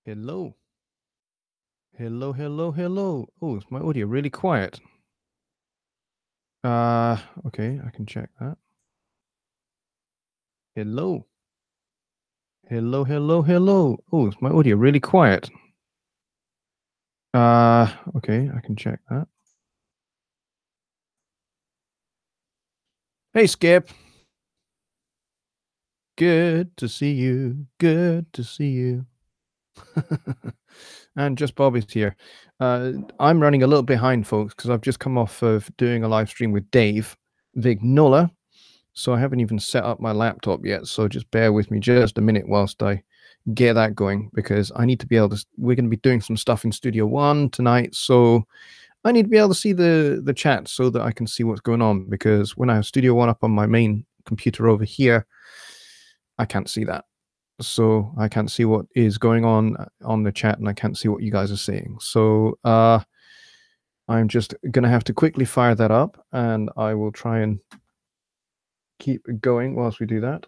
Hello. Hello, hello, hello. Oh, is my audio really quiet? Okay, I can check that. Hello. Hello, hello, hello. Oh, is my audio really quiet? Okay, I can check that. Hey, Skip. Good to see you. Good to see you. And just Bob is here. I'm running a little behind, folks, because I've just come off of doing a live stream with Dave Vignola. So I haven't even set up my laptop yet. So just bear with me just a minute whilst I get that going, because I need to be able to. We're going to be doing some stuff in Studio One tonight, so I need to be able to see the chat so that I can see what's going on. Because when I have Studio One up on my main computer over here, I can't see that. So I can't see what is going on the chat, and I can't see what you guys are saying. So I'm just going to have to quickly fire that up, and I will try and keep going whilst we do that.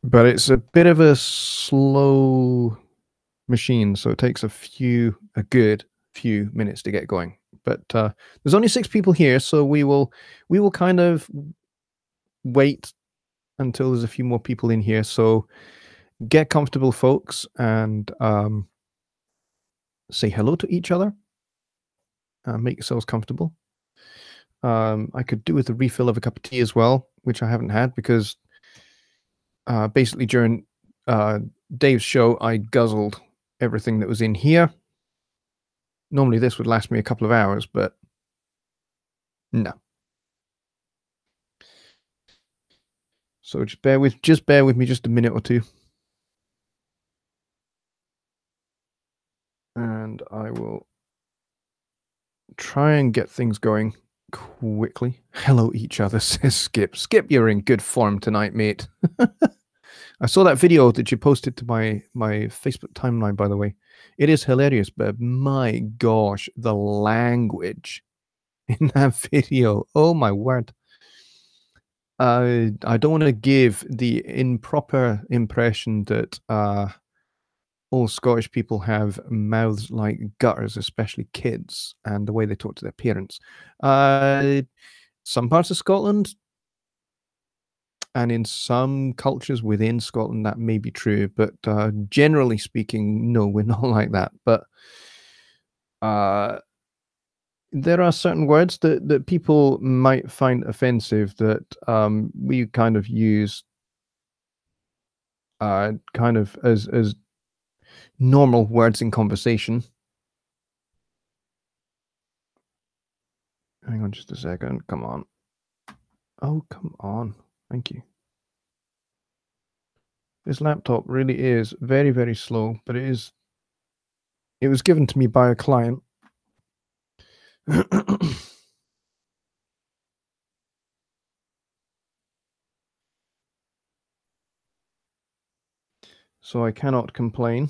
But it's a bit of a slow machine, so it takes a good few minutes to get going. But there's only 6 people here, so we will kind of wait until there's a few more people in here. So get comfortable, folks, and say hello to each other. Make yourselves comfortable. I could do with a refill of a cup of tea as well, which I haven't had because basically during Dave's show, I guzzled everything that was in here. Normally this would last me a couple of hours, but no. So just bear with me just a minute or two. And I will try and get things going quickly. Hello each other, says Skip. Skip, you're in good form tonight, mate. I saw that video that you posted to my Facebook timeline, by the way. It is hilarious, but my gosh, the language in that video. Oh my word. I don't want to give the improper impression that all Scottish people have mouths like gutters, especially kids, and the way they talk to their parents. Some parts of Scotland and in some cultures within Scotland, that may be true, but generally speaking, no, we're not like that. But there are certain words that people might find offensive that we kind of use kind of as normal words in conversation. Hang on just a second. Come on. Oh, come on. Thank you. This laptop really is very, very slow, but it was given to me by a client. So I cannot complain.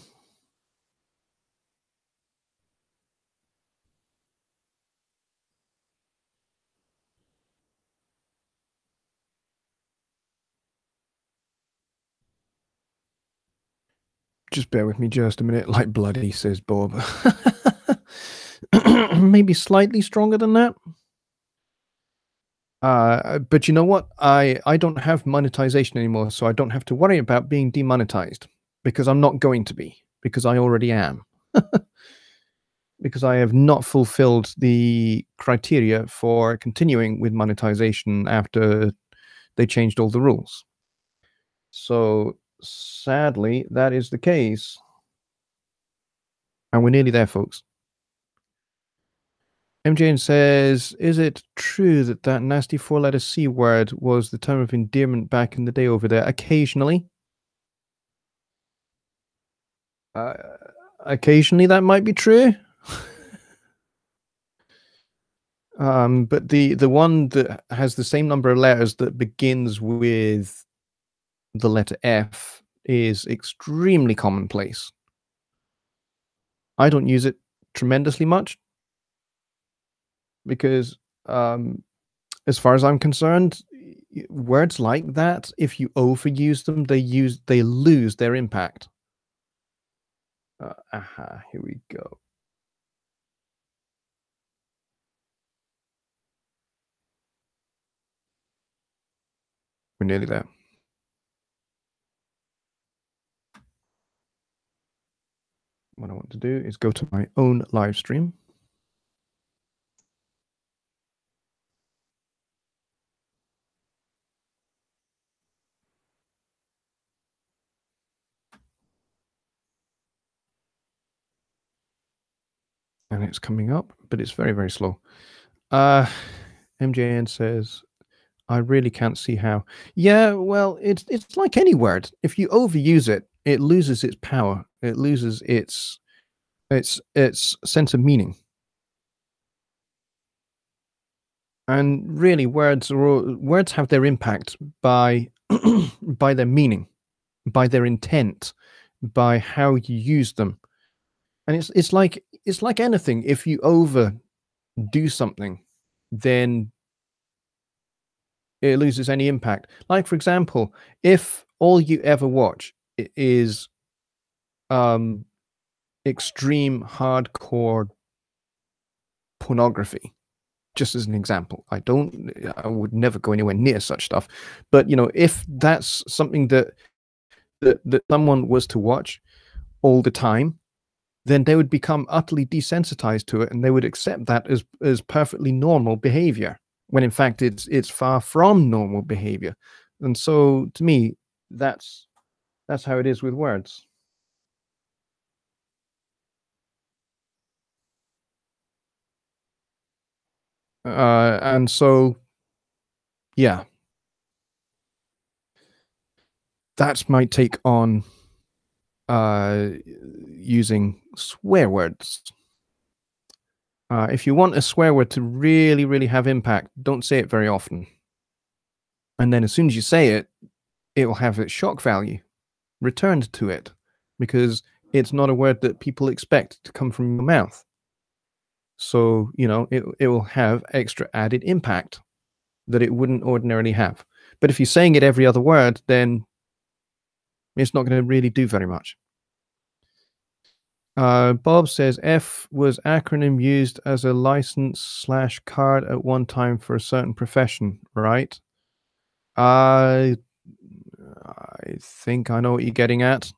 Just bear with me just a minute. Like bloody, says Bob. Maybe slightly stronger than that. But you know what? I don't have monetization anymore, so I don't have to worry about being demonetized because I'm not going to be, because I already am. Because I have not fulfilled the criteria for continuing with monetization after they changed all the rules. So sadly, that is the case. And we're nearly there, folks. MJN says, is it true that that nasty 4-letter C word was the term of endearment back in the day over there? Occasionally. Occasionally that might be true. But the one that has the same number of letters that begins with the letter F is extremely commonplace. I don't use it tremendously much because As far as I'm concerned, words like that, if you overuse them, they lose their impact. Here we go. We're nearly there. What I want to do is go to my own live stream. And it's coming up, but it's very, very slow. MJN says, I really can't see how. Yeah, well, it's like any word. If you overuse it, it loses its power. It loses its sense of meaning. And really, words have their impact by by their meaning, by their intent, by how you use them. And it's like anything. If you overdo something, then it loses any impact. Like, for example, if all you ever watch is extreme hardcore pornography, just as an example, I would never go anywhere near such stuff. But, you know, if that's something that someone was to watch all the time, then they would become utterly desensitized to it, and they would accept that as perfectly normal behavior, when in fact it's far from normal behavior. And so, to me, that's how it is with words. And so, yeah, that's my take on using swear words. If you want a swear word to really, really have impact, don't say it very often. And then as soon as you say it, it will have its shock value returned to it, because it's not a word that people expect to come from your mouth. So, you know, it will have extra added impact that it wouldn't ordinarily have. But if you're saying it every other word, then it's not going to really do very much. Bob says F was acronym used as a license/card at one time for a certain profession, right? I think I know what you're getting at.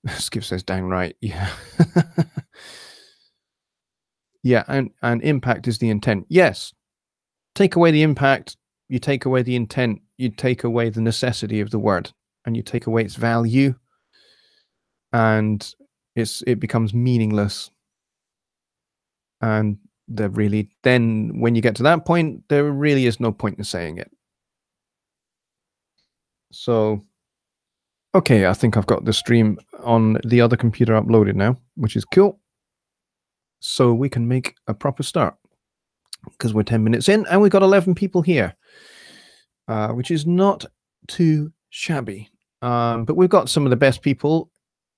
Skip says, dang right. Yeah. Yeah, and impact is the intent. Yes. Take away the impact, you take away the intent, you take away the necessity of the word, and you take away its value, and it becomes meaningless. And then when you get to that point, there really is no point in saying it. So, okay, I think I've got the stream on the other computer uploaded now, which is cool. So we can make a proper start, because we're 10 minutes in and we've got 11 people here, which is not too shabby. But we've got some of the best people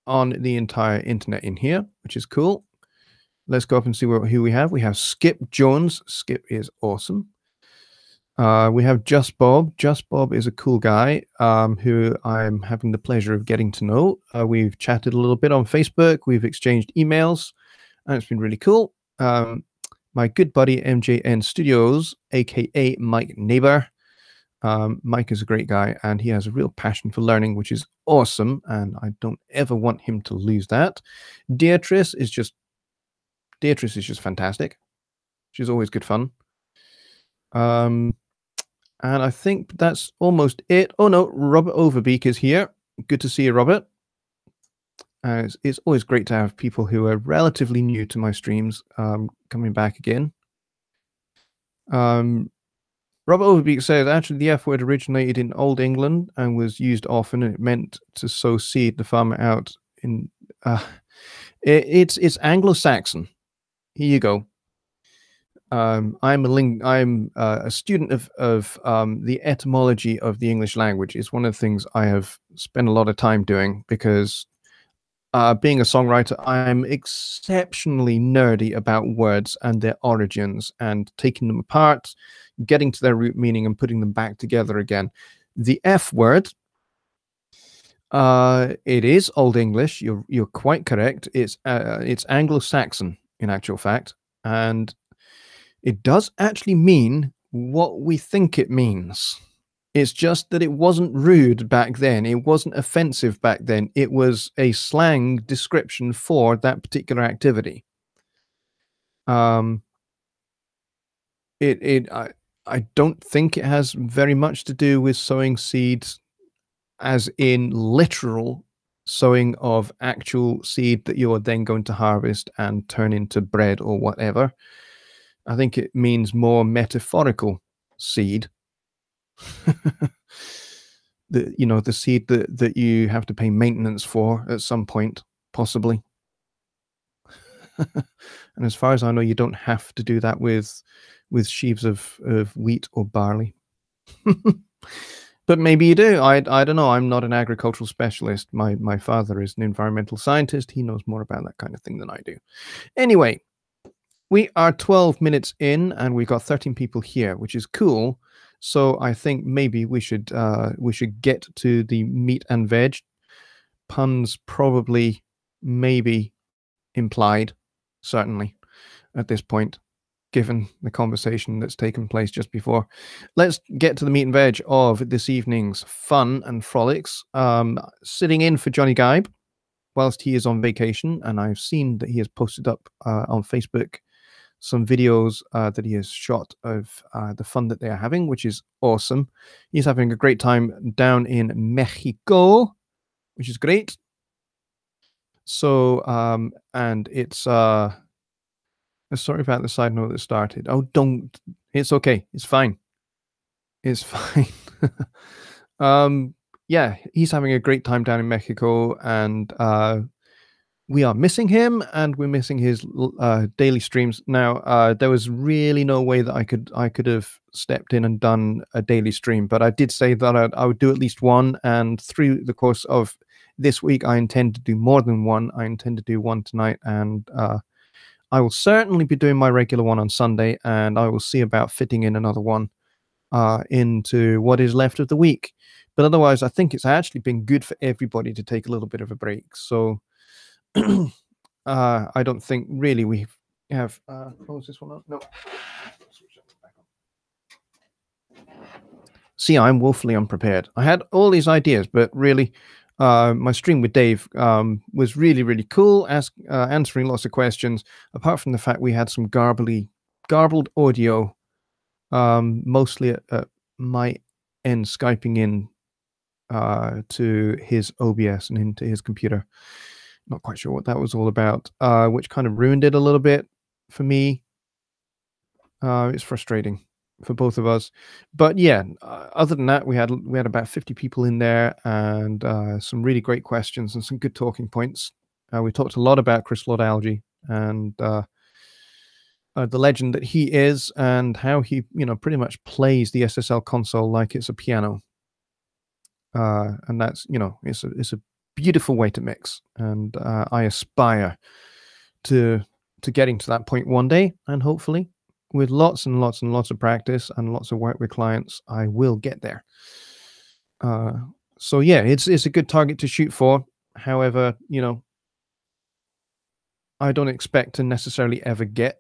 on the entire internet in here, which is cool. Let's go up and see who we have. We have Skip Jones. Skip is awesome. We have Just Bob. Just Bob is a cool guy who I'm having the pleasure of getting to know. We've chatted a little bit on Facebook. We've exchanged emails, and it's been really cool. My good buddy MJN Studios, aka Mike Neighbor. Mike is a great guy, and he has a real passion for learning, which is awesome, and I don't ever want him to lose that. Beatrice is just fantastic. She's always good fun. And I think that's almost it. Oh no, Robert Overbeek is here. Good to see you, Robert. It's always great to have people who are relatively new to my streams coming back again. Robert Overbeek says, actually, the F word originated in Old England and was used often, and it meant to sow seed, the farmer out in... it's Anglo-Saxon. Here you go. I'm a student of the etymology of the English language. It's one of the things I have spent a lot of time doing, because being a songwriter, I'm exceptionally nerdy about words and their origins and taking them apart, getting to their root meaning and putting them back together again. The F word, it is Old English. You're quite correct. It's Anglo-Saxon in actual fact, and it does actually mean what we think it means. It's just that it wasn't rude back then. It wasn't offensive back then. It was a slang description for that particular activity. Um, I don't think it has very much to do with sowing seeds, as in literal sowing of actual seed that you're then going to harvest and turn into bread or whatever. I think it means more metaphorical seed. The seed that you have to pay maintenance for at some point, possibly. And as far as I know, you don't have to do that with sheaves of wheat or barley. But maybe you do. I don't know. I'm not an agricultural specialist. My father is an environmental scientist. He knows more about that kind of thing than I do. Anyway, we are 12 minutes in, and we've got 13 people here, which is cool. So I think maybe we should get to the meat and veg. Puns probably, maybe implied, certainly at this point, given the conversation that's taken place just before. Let's get to the meat and veg of this evening's fun and frolics. Sitting in for Johnny Gibe whilst he is on vacation, and I've seen that he has posted up on Facebook some videos that he has shot of the fun that they are having, which is awesome. He's having a great time down in Mexico, which is great. So, and it's sorry about the side note that started. Oh, don't. It's okay. It's fine. It's fine. Yeah, he's having a great time down in Mexico, and we are missing him, and we're missing his daily streams. Now, there was really no way that I could have stepped in and done a daily stream, but I did say that I would do at least one, and through the course of this week, I intend to do more than one. I intend to do one tonight, and I will certainly be doing my regular one on Sunday, and I will see about fitting in another one into what is left of the week. But otherwise, I think it's actually been good for everybody to take a little bit of a break. So I don't think really we have close this one up. No. See, I'm woefully unprepared. I had all these ideas, but really my stream with Dave was really, really cool, answering lots of questions, apart from the fact we had some garbled audio, mostly at my end, Skyping in to his OBS and into his computer. Not quite sure what that was all about, which kind of ruined it a little bit for me. It's frustrating for both of us, but yeah, other than that, we had about 50 people in there, and some really great questions and some good talking points. We talked a lot about Chris Lord-Alge and the legend that he is, and how he pretty much plays the SSL console like it's a piano, and that's it's a beautiful way to mix, and I aspire to getting to that point one day, and hopefully with lots and lots and lots of practice and lots of work with clients, I will get there. So yeah, it's a good target to shoot for. However, I don't expect to necessarily ever get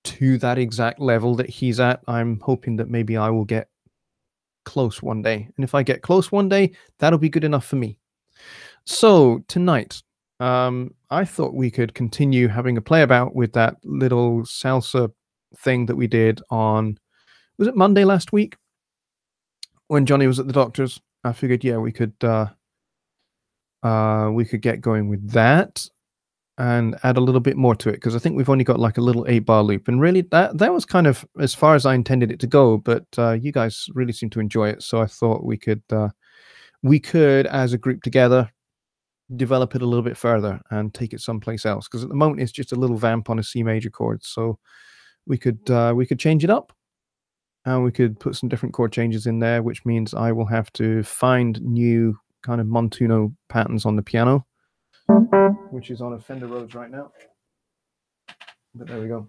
to that exact level that he's at. I'm hoping that maybe I will get close one day, and if I get close one day, that'll be good enough for me. So tonight, I thought we could continue having a play about with that little salsa thing that we did on, was it Monday last week when Johnny was at the doctor's? I figured, yeah, we could get going with that and add a little bit more to it, because I think we've only got like a little 8-bar loop, and really that was kind of as far as I intended it to go, but you guys really seem to enjoy it, so I thought we could as a group together develop it a little bit further and take it someplace else, because at the moment it's just a little vamp on a C major chord. So we could change it up, and we could put some different chord changes in there, which means I will have to find new kind of Montuno patterns on the piano, which is on a Fender Rhodes right now. But there we go.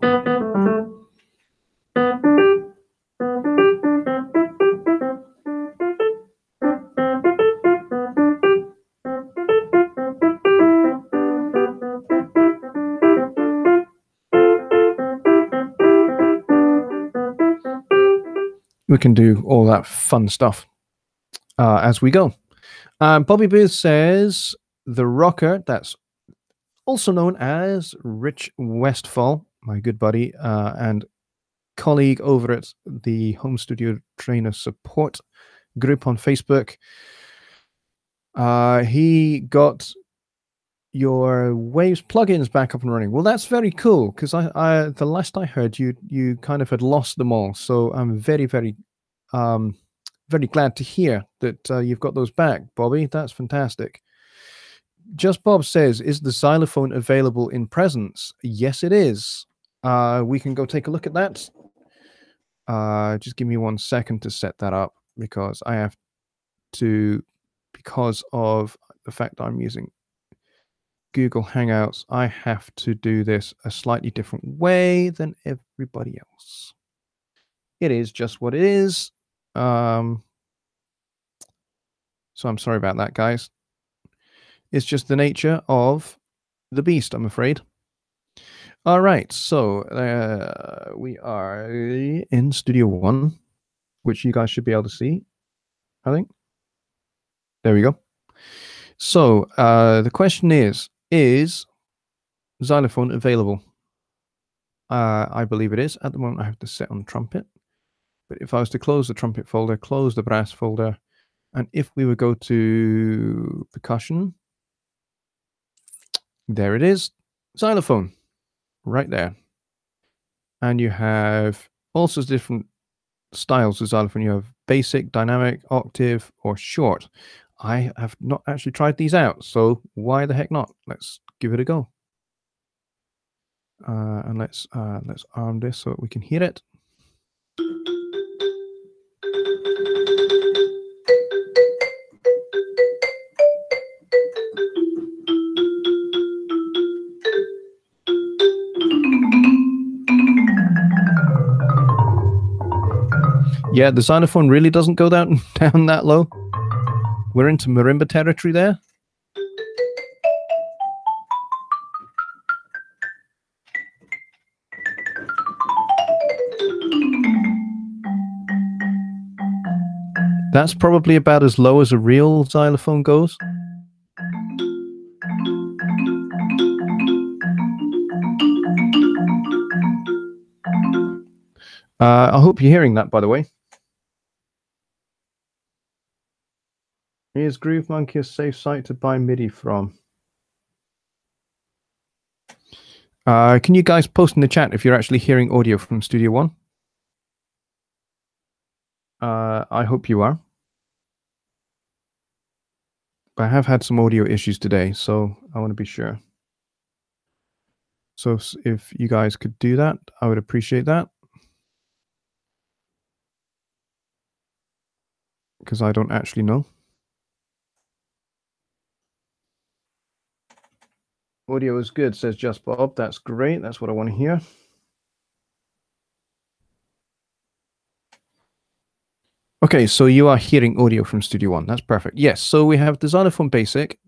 We can do all that fun stuff as we go. Bobby Booth says the rocker, that's also known as Rich Westfall, my good buddy and colleague over at the Home Studio Trainer Support group on Facebook. He got your Waves plugins back up and running. Well, that's very cool, because I the last I heard, you kind of had lost them all. So I'm very, very glad to hear that you've got those back, Bobby. That's fantastic. Just Bob says, is the xylophone available in presence? Yes, it is. We can go take a look at that. Just give me 1 second to set that up, because I have to, because of the fact that I'm using Google Hangouts, I have to do this a slightly different way than everybody else. It is just what it is. So I'm sorry about that, guys. It's just the nature of the beast, I'm afraid. All right, so we are in Studio One, which you guys should be able to see, I think. There we go. So the question is xylophone available? I believe it is. At the moment, I have to set on trumpet. But if I was to close the trumpet folder, close the brass folder, and if we would go to percussion, there it is, xylophone, right there. And you have all sorts of different styles of xylophone. You have basic, dynamic, octave, or short. I have not actually tried these out, so why the heck not? Let's give it a go. And let's arm this so that we can hear it. Yeah, the xylophone really doesn't go down that low. We're into marimba territory there. That's probably about as low as a real xylophone goes. I hope you're hearing that, by the way. Is Groove Monkey a safe site to buy MIDI from? Can you guys post in the chat if you're actually hearing audio from Studio One? I hope you are. I have had some audio issues today, so I want to be sure. So if you guys could do that, I would appreciate that. Because I don't actually know. Audio is good, says Just Bob. That's great. That's what I want to hear. Okay, so you are hearing audio from Studio One. That's perfect. Yes, so we have the xylophone basic.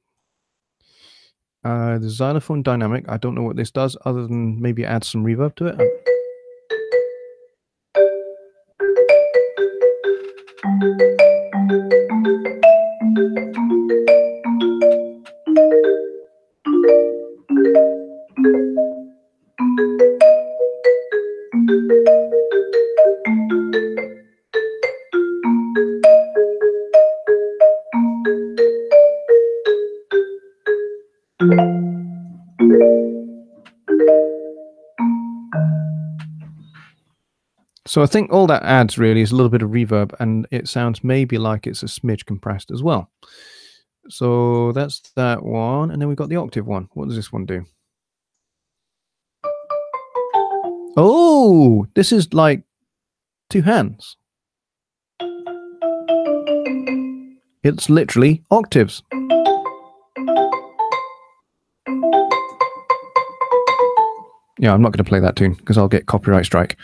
The xylophone dynamic. I don't know what this does other than maybe add some reverb to it. So I think all that adds really is a little bit of reverb, and it sounds maybe like it's a smidge compressed as well. So that's that one, and then we've got the octave one. What does this one do? Oh, this is like two hands. It's literally octaves. Yeah, I'm not going to play that tune because I'll get copyright strike.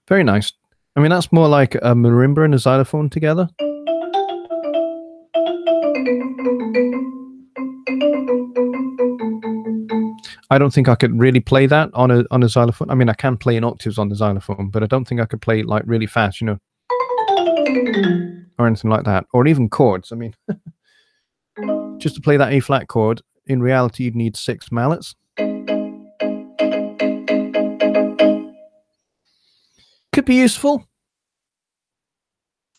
Very nice. I mean, that's more like a marimba and a xylophone together. I don't think I could really play that on a xylophone. I mean, I can play in octaves on the xylophone, but I don't think I could play it like really fast, you know, or anything like that, or even chords. I mean, just to play that A flat chord, in reality, you'd need 6 mallets. Could be useful.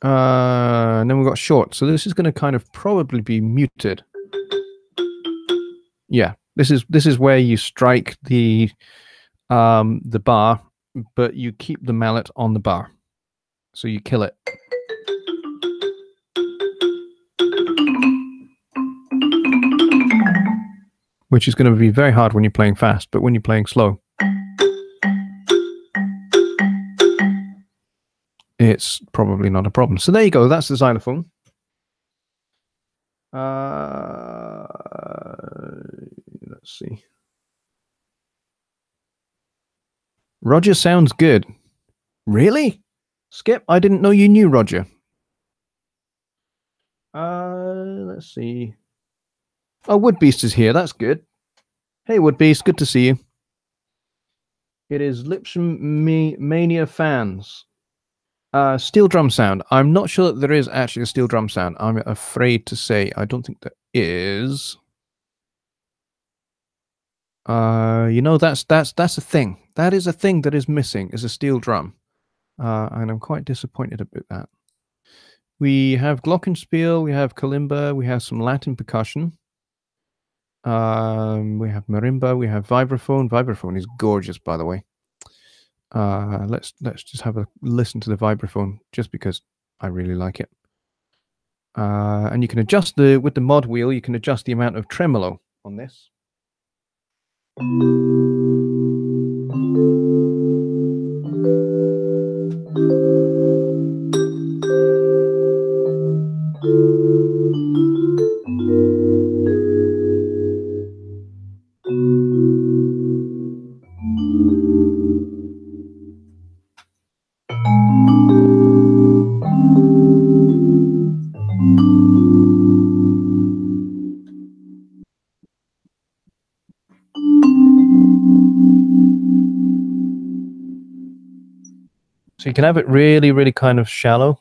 And then we've got short. So this is going to kind of probably be muted. Yeah, this is where you strike the bar, but you keep the mallet on the bar, so you kill it. Which is going to be very hard when you're playing fast, but when you're playing slow, it's probably not a problem. So there you go. That's the xylophone. Let's see. Roger sounds good. Really? Skip, I didn't know you knew Roger. Let's see. Oh, Woodbeast is here. That's good. Hey, Woodbeast. Good to see you. It is Lipsham Mania fans. Steel drum sound. I'm not sure that there is actually a steel drum sound. I'm afraid to say I don't think there is. You know, that's a thing. That is a thing that is missing, is a steel drum. And I'm quite disappointed about that. We have glockenspiel, we have kalimba, we have some Latin percussion. We have marimba, we have vibraphone. Vibraphone is gorgeous, by the way. Let's just have a listen to the vibraphone, just because I really like it. And you can adjust with the mod wheel, you can adjust the amount of tremolo on this. So you can have it really, really kind of shallow.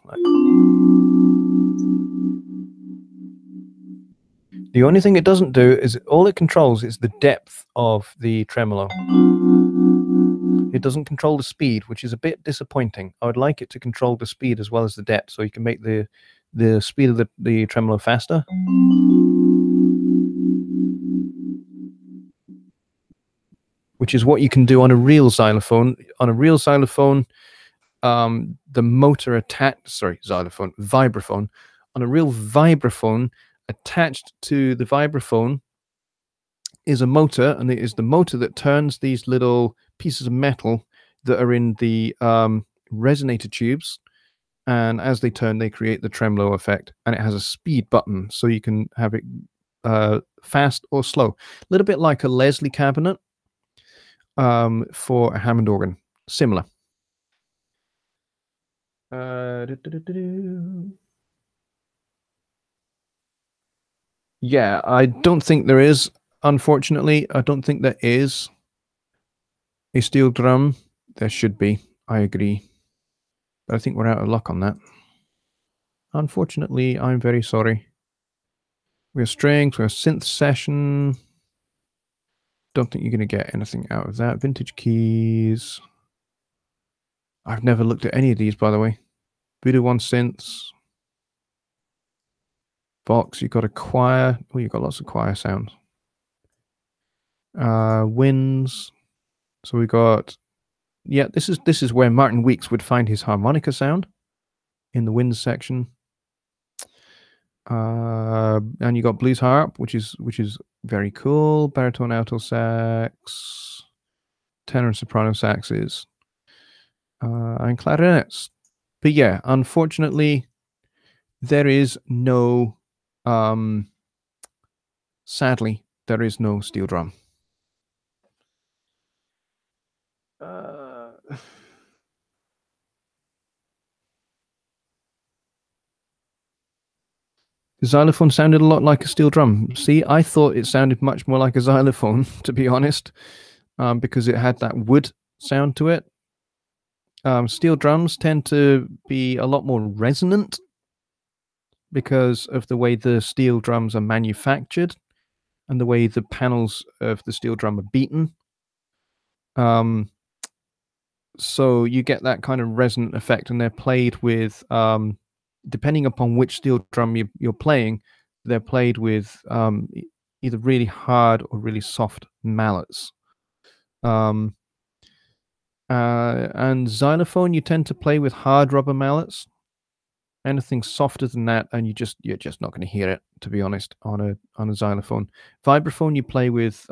The only thing it doesn't do is all it controls is the depth of the tremolo. It doesn't control the speed, which is a bit disappointing. I would like it to control the speed as well as the depth, so you can make the speed of the tremolo faster. Which is what you can do on a real xylophone. On a real xylophone, the motor vibraphone. On a real vibraphone, attached to the vibraphone is a motor, and it is the motor that turns these little pieces of metal that are in the resonator tubes, and as they turn, they create the tremolo effect. And it has a speed button, so you can have it fast or slow, a little bit like a Leslie cabinet for a Hammond organ, similar. Yeah, I don't think there is. Unfortunately, I don't think there is a steel drum. There should be. I agree. But I think we're out of luck on that. Unfortunately, I'm very sorry. We have strings, we have synth session. Don't think you're going to get anything out of that. Vintage keys. I've never looked at any of these, by the way. Voodoo One synths. Vox, you've got a choir. Oh, you've got lots of choir sounds. Winds. So we got, yeah, this is where Martin Weeks would find his harmonica sound in the winds section. And you got blues harp, which is very cool. Baritone, alto sax, tenor and soprano saxes, and clarinets. But yeah, unfortunately, there is no, sadly, there is no steel drum. The xylophone sounded a lot like a steel drum. See, I thought it sounded much more like a xylophone, to be honest, because it had that wood sound to it. Steel drums tend to be a lot more resonant because of the way the steel drums are manufactured and the way the panels of the steel drum are beaten. So you get that kind of resonant effect, and they're played with, depending upon which steel drum you're playing, they're played with either really hard or really soft mallets. And xylophone, you tend to play with hard rubber mallets. Anything softer than that, and you're just not going to hear it, to be honest, on a xylophone. Vibraphone, you play with.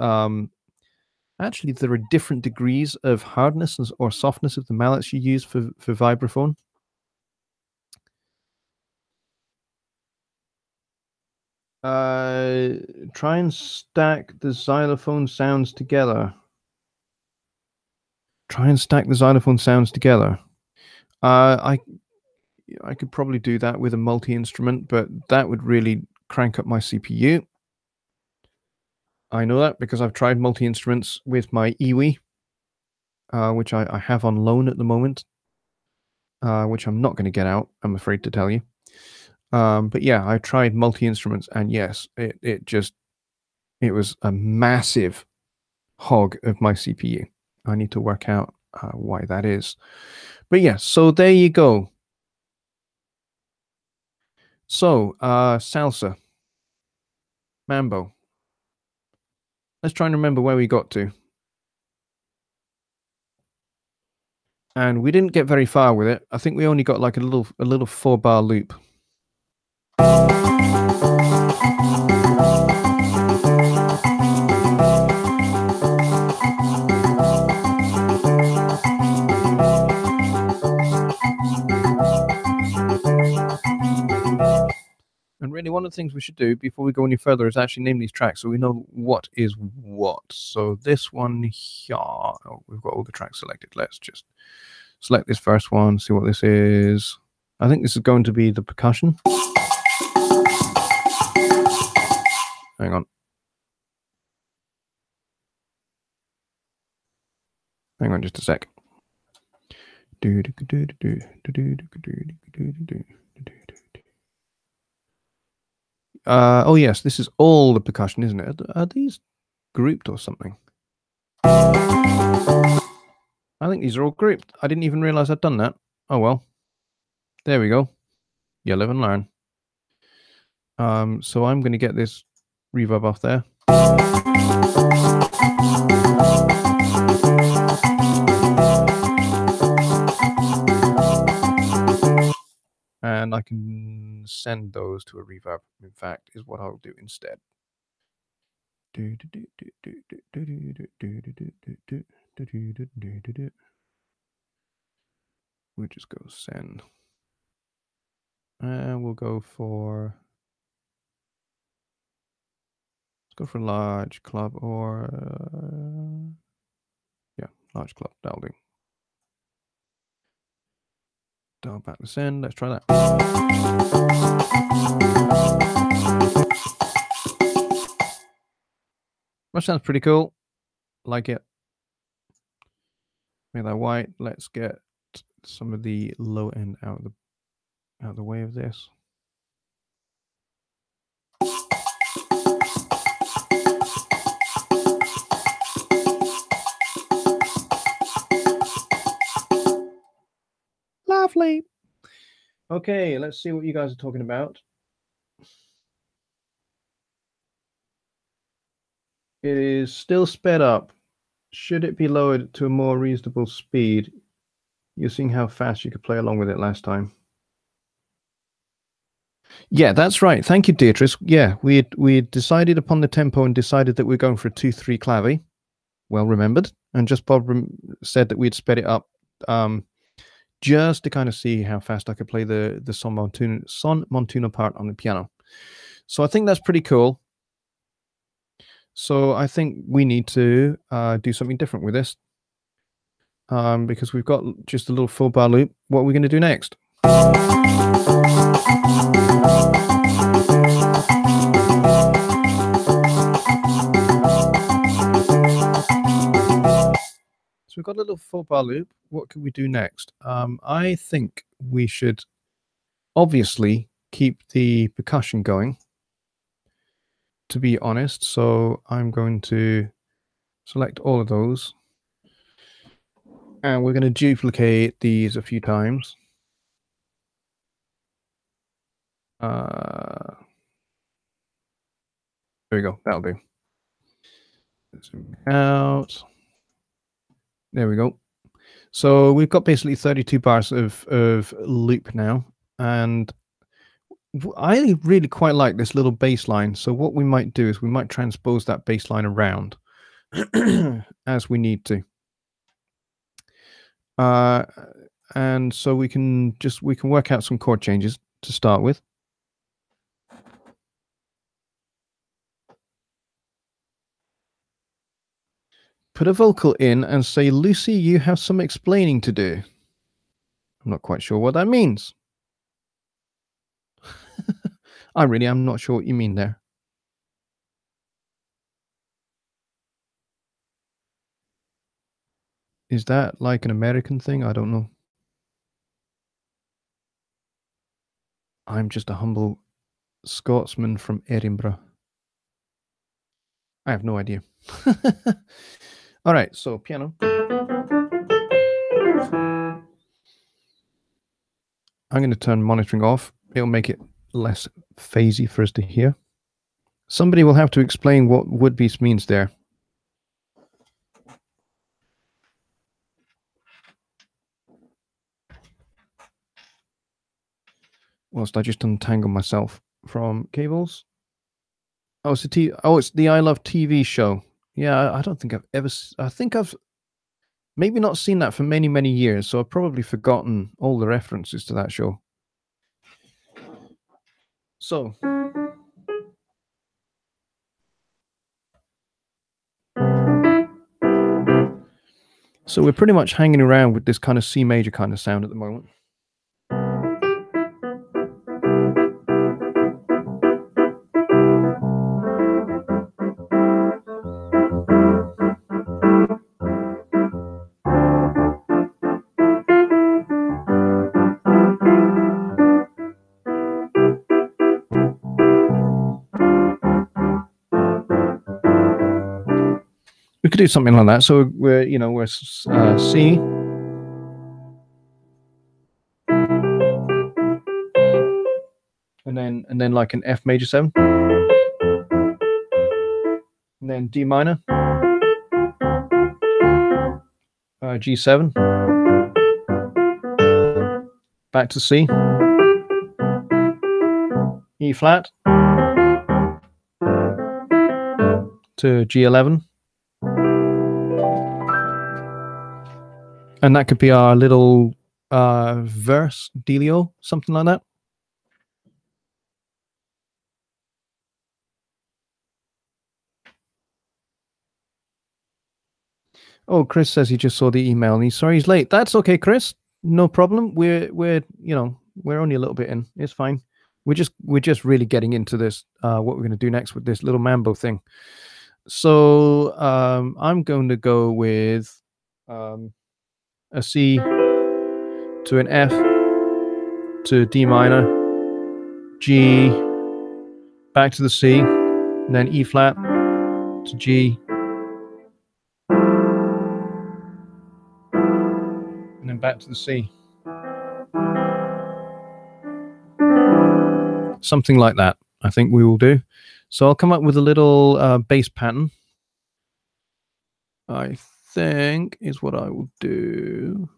Actually, there are different degrees of hardness or softness of the mallets you use for vibraphone. Try and stack the xylophone sounds together. Try and stack the xylophone sounds together. I could probably do that with a multi-instrument, but that would really crank up my CPU. I know that because I've tried multi-instruments with my Iwi, which I have on loan at the moment, which I'm not going to get out, I'm afraid to tell you. But yeah, I tried multi-instruments, and yes, it was a massive hog of my CPU. I need to work out why that is. But yeah, so there you go. So, salsa, mambo. Let's try and remember where we got to. And we didn't get very far with it. I think we only got like a little 4-bar loop. And really, one of the things we should do before we go any further is actually name these tracks so we know what is what. So this one here, oh, we've got all the tracks selected. Let's just select this first one, see what this is. I think this is going to be the percussion. Hang on. Hang on just a sec. Oh yes, this is all the percussion, isn't it? Are these grouped or something? I think these are all grouped. I didn't even realize I'd done that. Oh well. There we go. You live and learn. So I'm going to get this reverb off there. And I can send those to a reverb, in fact, is what I'll do instead. We just go send. And we'll go for, let's go for large club, or yeah, large club, that'll do. Dial back the send, let's try that. That sounds pretty cool. Like it. Make that white. Let's get some of the low end out of the way of this. Lovely. Okay, let's see what you guys are talking about. It is still sped up. Should it be lowered to a more reasonable speed? You're seeing how fast you could play along with it last time. Yeah, that's right. Thank you, Deirdre. Yeah, we decided upon the tempo and decided that we're going for a 2/3 clave. Well remembered. And just Bob said that we'd sped it up just to kind of see how fast I could play the son montuno part on the piano. So I think that's pretty cool. So I think we need to do something different with this because we've got just a little full bar loop. What are we going to do next? So we've got a little full bar loop. What can we do next? I think we should obviously keep the percussion going, to be honest. So I'm going to select all of those. And we're going to duplicate these a few times. There we go. That'll do. Zoom out. There we go. So we've got basically 32 bars of loop now. And I really quite like this little bass line. So what we might do is we might transpose that bass line around as we need to. And so we can work out some chord changes to start with. Put a vocal in and say, Lucy, you have some explaining to do. I'm not quite sure what that means. I really am not sure what you mean there. Is that like an American thing? I don't know. I'm just a humble Scotsman from Edinburgh. I have no idea. All right, so piano. I'm going to turn monitoring off. It'll make it less phasey for us to hear. Somebody will have to explain what would-be means there. Whilst I just untangle myself from cables. Oh, it's the I Love TV show. Yeah, I don't think I've ever. I think I've maybe not seen that for many, many years, so I've probably forgotten all the references to that show. So. So we're pretty much hanging around with this kind of C major kind of sound at the moment. We could do something like that. So we're C. And then like an F major 7. And then D minor. G7. Back to C. E flat. To G11. And that could be our little verse, dealio, something like that. Oh, Chris says he just saw the email and he's sorry he's late. That's okay, Chris. No problem. We're only a little bit in. It's fine. We're just really getting into this. What we're going to do next with this little Mambo thing. So I'm going to go with a C to an F to D minor, G, back to the C, and then E flat to G, and then back to the C. Something like that, I think we will do. So I'll come up with a little bass pattern. I think is what I will do.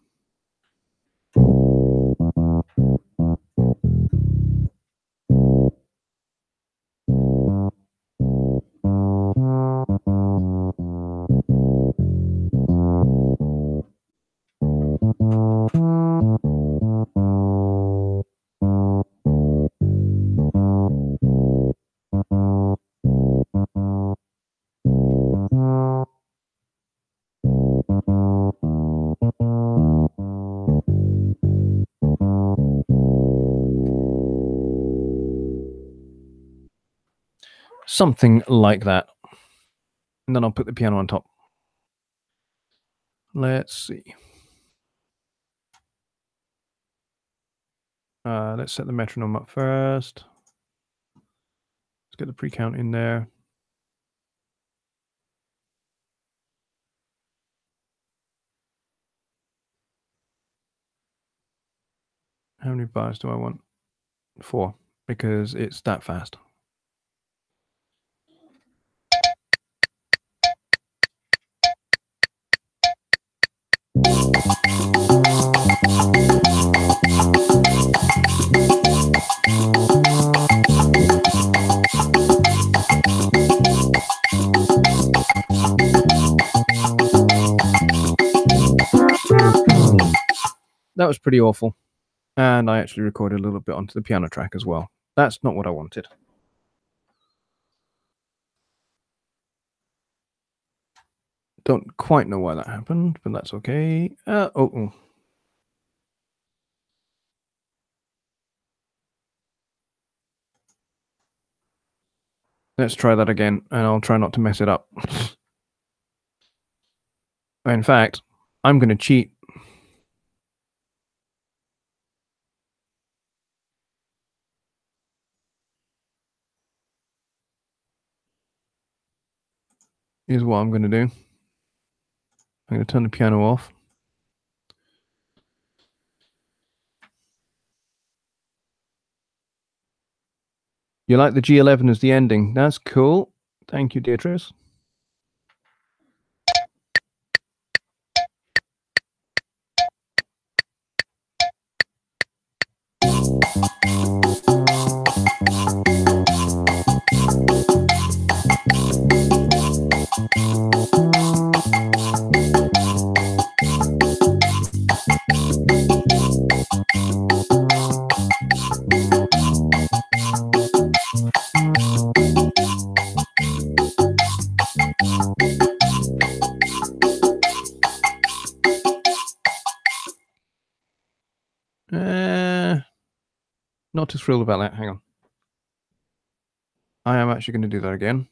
Something like that. And then I'll put the piano on top. Let's see. Let's set the metronome up first. Let's get the pre-count in there. How many bars do I want? 4, because it's that fast. That was pretty awful. And I actually recorded a little bit onto the piano track as well. That's not what I wanted. Don't quite know why that happened, but that's okay. Let's try that again, and I'll try not to mess it up. In fact, I'm going to cheat. Here's what I'm going to do. I'm going to turn the piano off. You like the G11 as the ending? That's cool. Thank you, Beatrice. Not too thrilled about that. Hang on. I am actually going to do that again.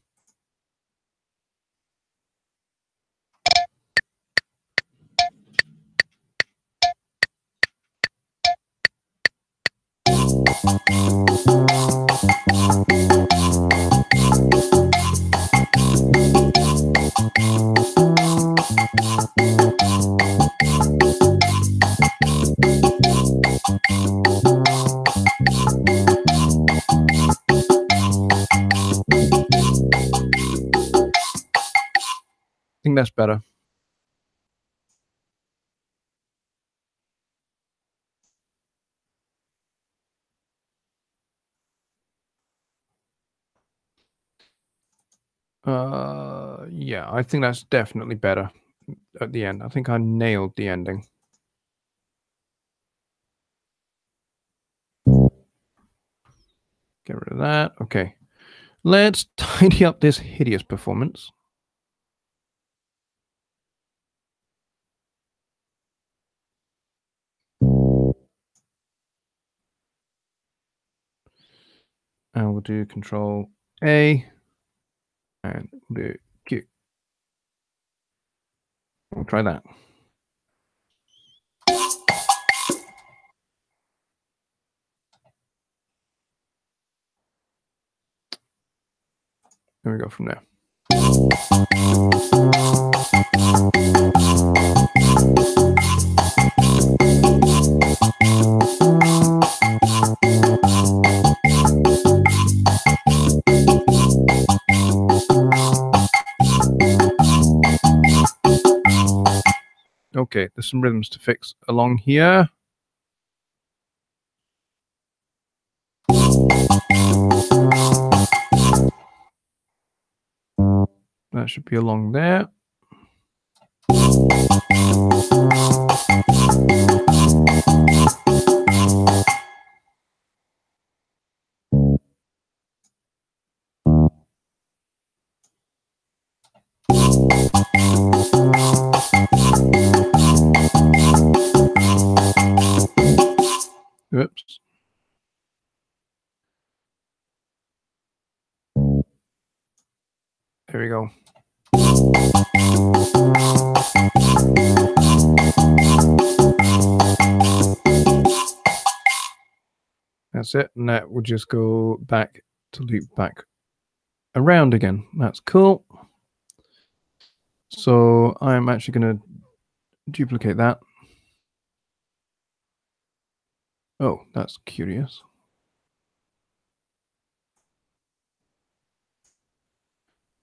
I think that's better. Yeah, I think that's definitely better at the end. I think I nailed the ending. Get rid of that. Okay. Let's tidy up this hideous performance. And we'll do Control A. And we'll do Q. We'll try that. There we go from there. I Okay, there's some rhythms to fix along here. That should be along there. Oops. There we go. That's it. And that will just go back to loop back around again. That's cool. So I'm actually going to duplicate that. Oh, that's curious.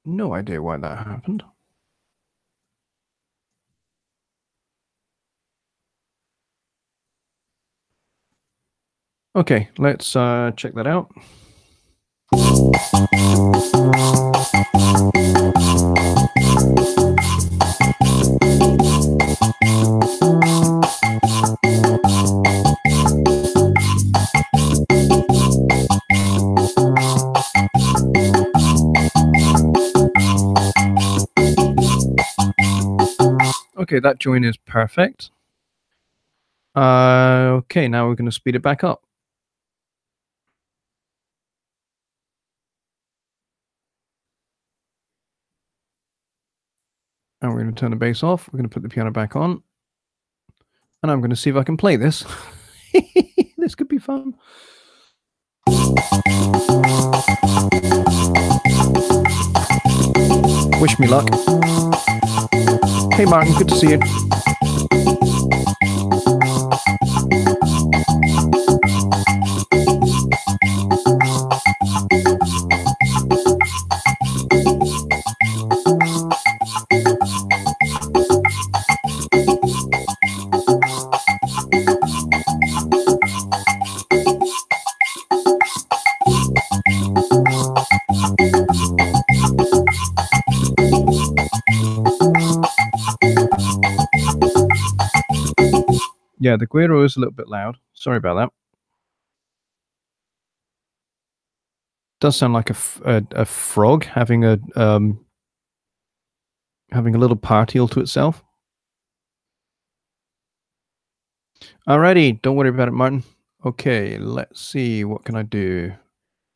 No idea why that happened. Okay, let's check that out. Okay, that join is perfect. Okay, now we're going to speed it back up. And we're going to turn the bass off. We're going to put the piano back on. And I'm going to see if I can play this. This could be fun. Wish me luck. Hey Martin, good to see you. Yeah, the guiro is a little bit loud. Sorry about that. Does sound like a frog having a little party all to itself. Alrighty, don't worry about it, Martin. Okay, let's see. What can I do?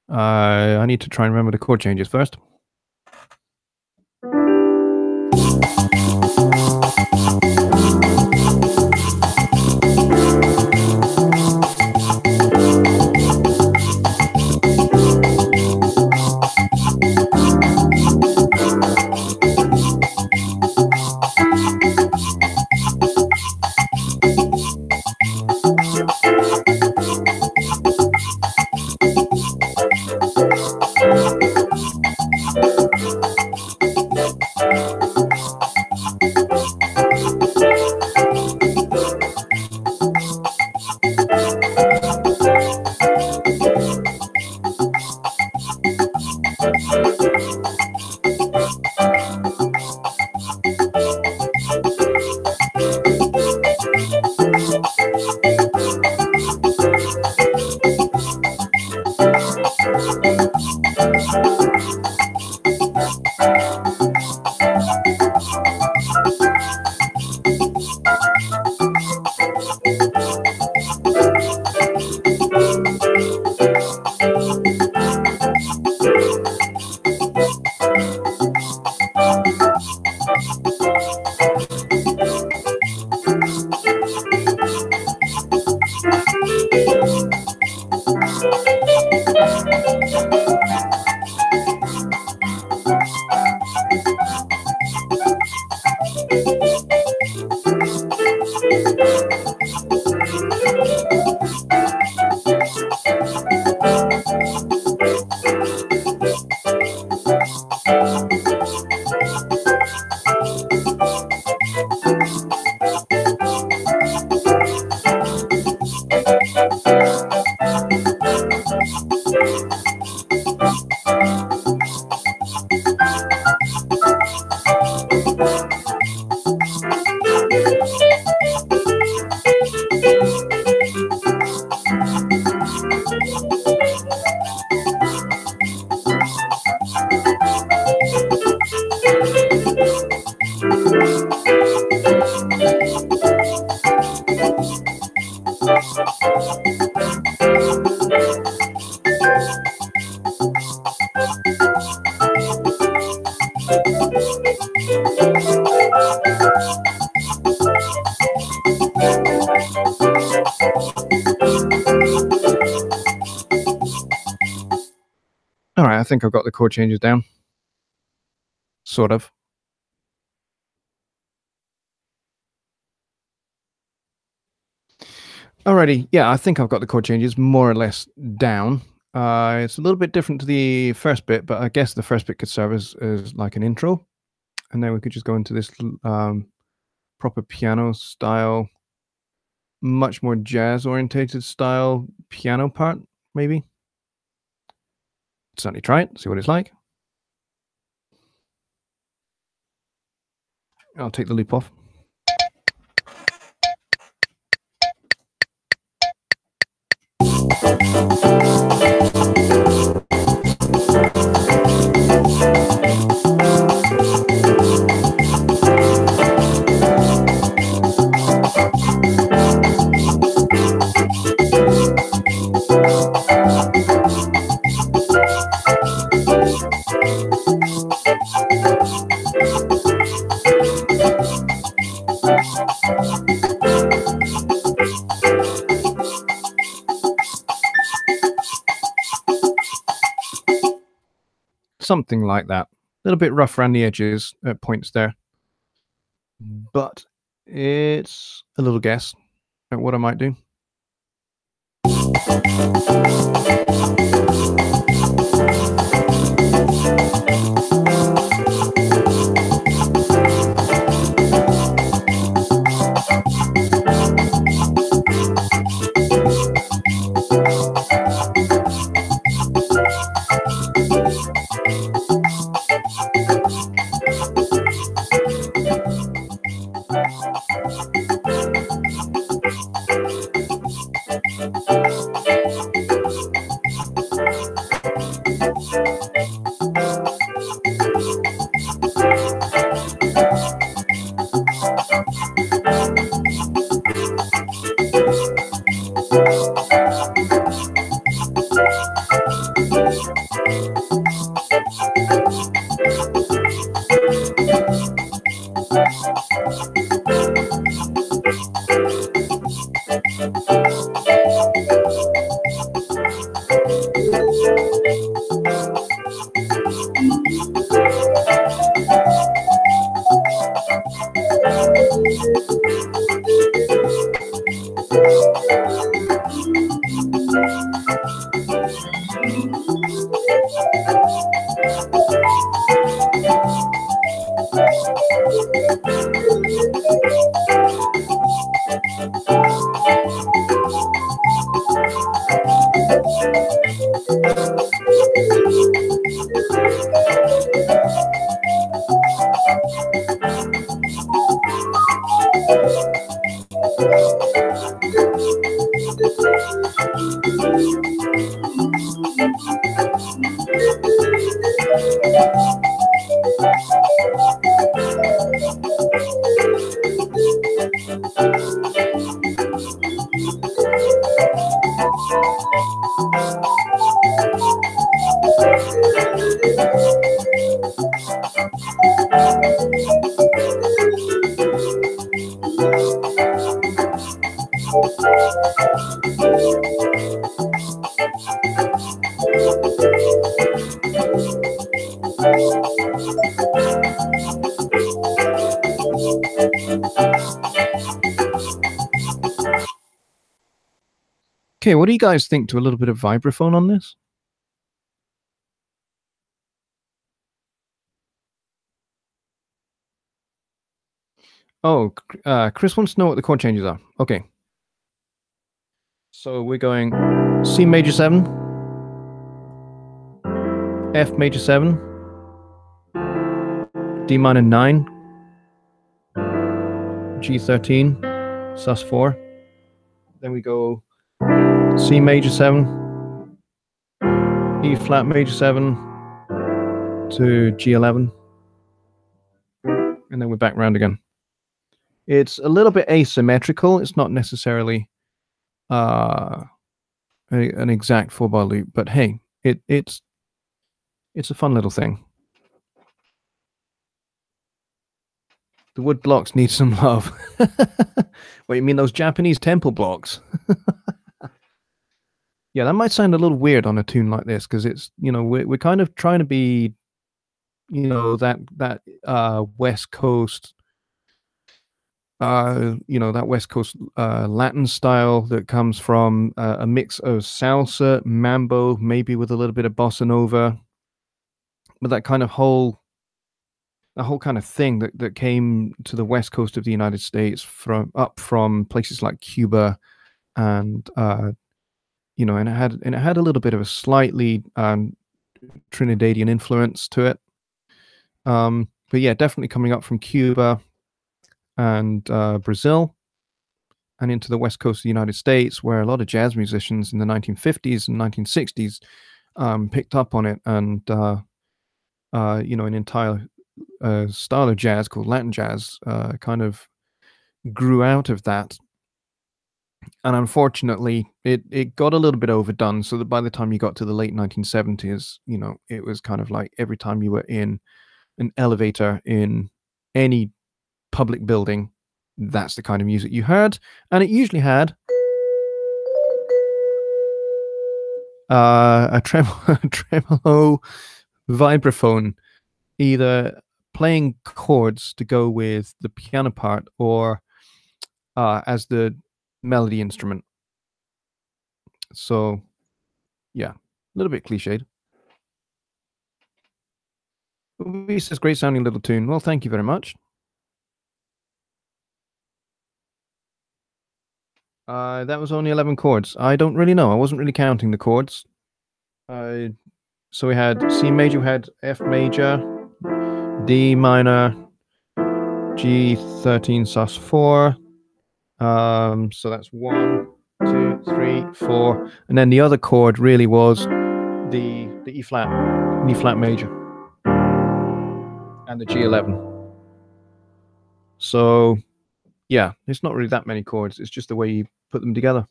I need to try and remember the chord changes first. All right, I think I've got the chord changes down. Sort of. Alrighty, yeah, I think I've got the chord changes more or less down. It's a little bit different to the first bit, but I guess the first bit could serve as like an intro. And then we could just go into this proper piano style, much more jazz orientated style piano part, maybe. Certainly try it, see what it's like. I'll take the loop off. Something like that. A little bit rough around the edges at points there. But it's a little guess at what I might do. Okay, what do you guys think to a little bit of vibraphone on this? Oh, Chris wants to know what the chord changes are. Okay. So we're going C major 7, F major 7, D minor 9, G13, sus4. Then we go C major 7, E flat major 7 to G11, and then we're back round again. It's a little bit asymmetrical. It's not necessarily an exact 4-bar loop, but hey, it's a fun little thing. The wood blocks need some love. Wait, you mean those Japanese temple blocks? Yeah, that might sound a little weird on a tune like this, because it's, you know, we're kind of trying to be, you know, that West Coast, you know, that West Coast Latin style that comes from a mix of salsa, mambo, maybe with a little bit of bossa nova, but that kind of whole kind of thing that came to the West Coast of the United States from places like Cuba, and you know, and it had a little bit of a slightly Trinidadian influence to it. But yeah, definitely coming up from Cuba and Brazil, and into the West Coast of the United States, where a lot of jazz musicians in the 1950s and 1960s picked up on it, and you know, an entire style of jazz called Latin jazz kind of grew out of that. And unfortunately, it got a little bit overdone, so that by the time you got to the late 1970s, you know, it was kind of like every time you were in an elevator in any public building, that's the kind of music you heard. And it usually had a tremolo vibraphone, either playing chords to go with the piano part, or as the melody instrument. So yeah, a little bit cliched. This is great sounding little tune. Well, thank you very much. That was only 11 chords. I don't really know. I wasn't really counting the chords. So we had C major, we had F major, D minor, G13 sus4. So that's 1, 2, 3, 4, and then the other chord really was the E flat major, and the G11. So yeah, it's not really that many chords. It's just the way you put them together.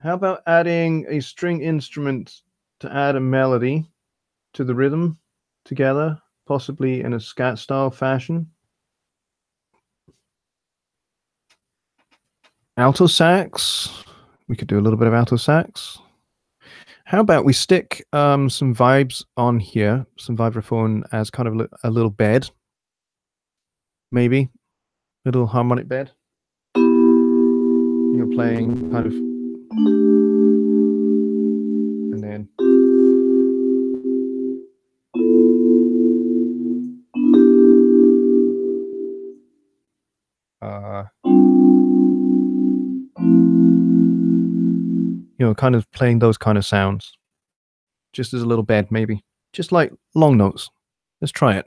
How about adding a string instrument to add a melody to the rhythm together, possibly in a scat style fashion? Alto sax. We could do a little bit of alto sax. How about we stick some vibes on here, some vibraphone as kind of a little bed, maybe little harmonic bed. You're playing kind of, and then you know, kind of playing those kind of sounds, just as a little bed, maybe, just like long notes. Let's try it.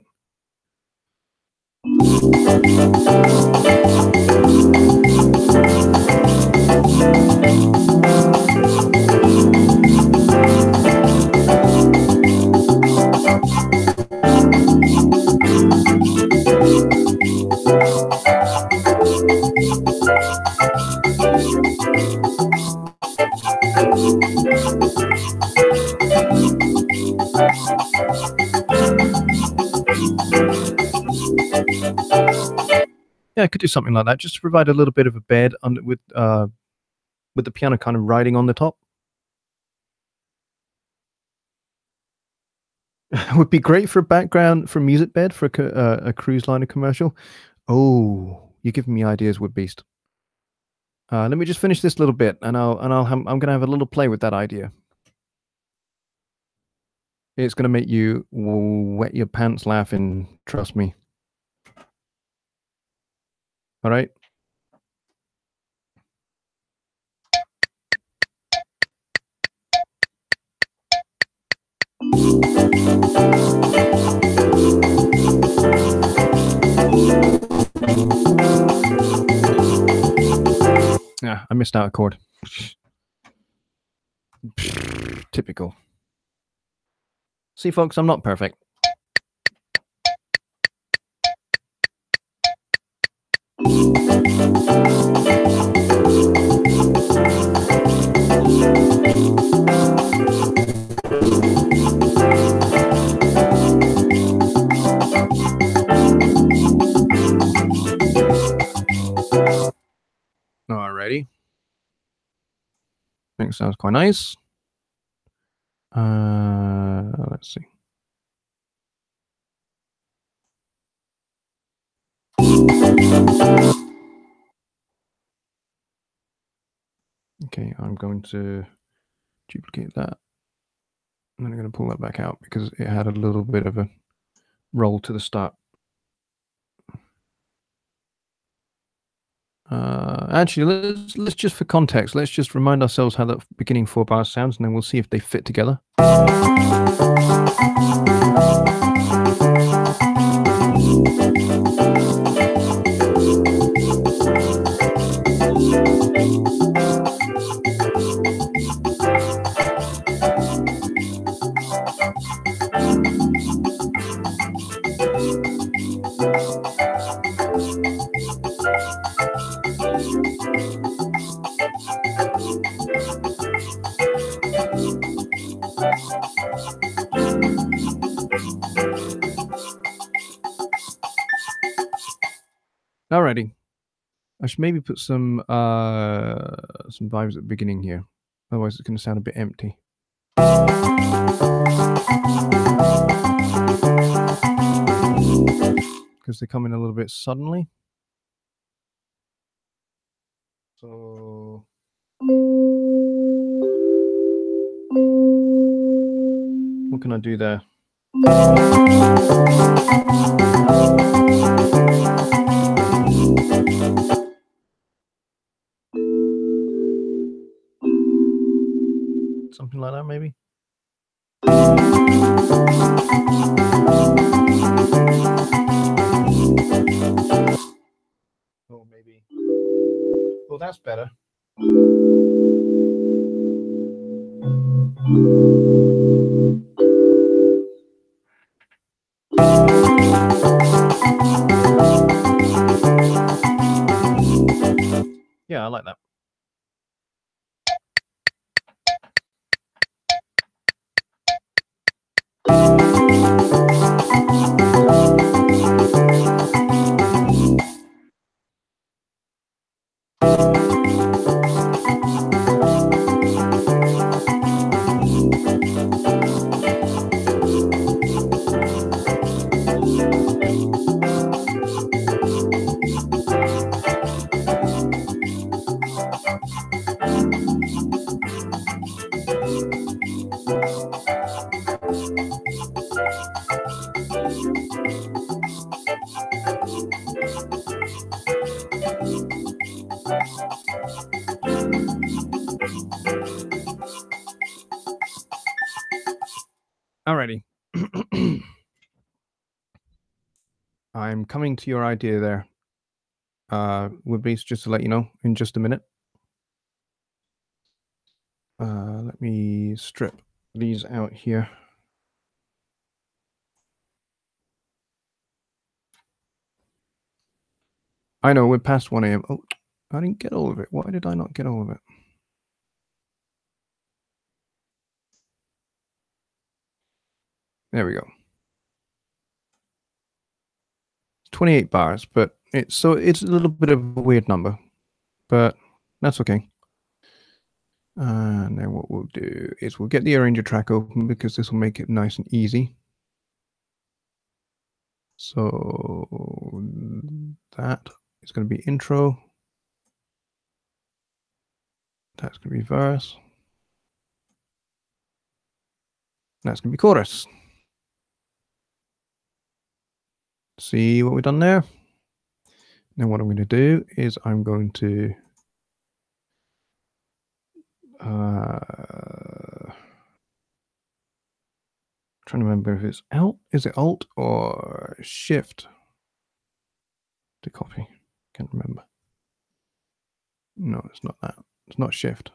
Yeah, I could do something like that, just to provide a little bit of a bed with the piano kind of riding on the top. Would be great for background, for music bed, for a cruise liner commercial. Oh, you're giving me ideas, Woodbeast. Let me just finish this little bit, and I'm gonna have a little play with that idea. It's gonna make you wet your pants laughing. Trust me. All right. I missed out a chord. Typical. See, folks, I'm not perfect. Alrighty. I think it sounds quite nice. Let's see. Okay, I'm going to duplicate that. And then I'm going to pull that back out because it had a little bit of a roll to the start. Actually, let's just for context, let's just remind ourselves how that beginning 4 bars sounds, and then we'll see if they fit together. Alrighty. I should maybe put some vibes at the beginning here. Otherwise it's going to sound a bit empty. Because they come in a little bit suddenly. So what can I do there? Something like that, maybe. Or maybe. Well, that's better. Yeah, I like that. Alrighty. I'm coming to your idea there. Woodbeast, just to let you know, in just a minute. Let me strip these out here. I know, we're past 1 a.m. Oh, I didn't get all of it. Why did I not get all of it? There we go. It's 28 bars, but it's a little bit of a weird number, but that's okay. And then what we'll do is we'll get the arranger track open because this will make it nice and easy. So that is going to be intro. That's going to be verse. That's going to be chorus. See what we've done there? Now what I'm going to do is I'm going to trying to remember if it's Alt. Is it Alt or Shift to copy? Can't remember. No, it's not that. It's not shift.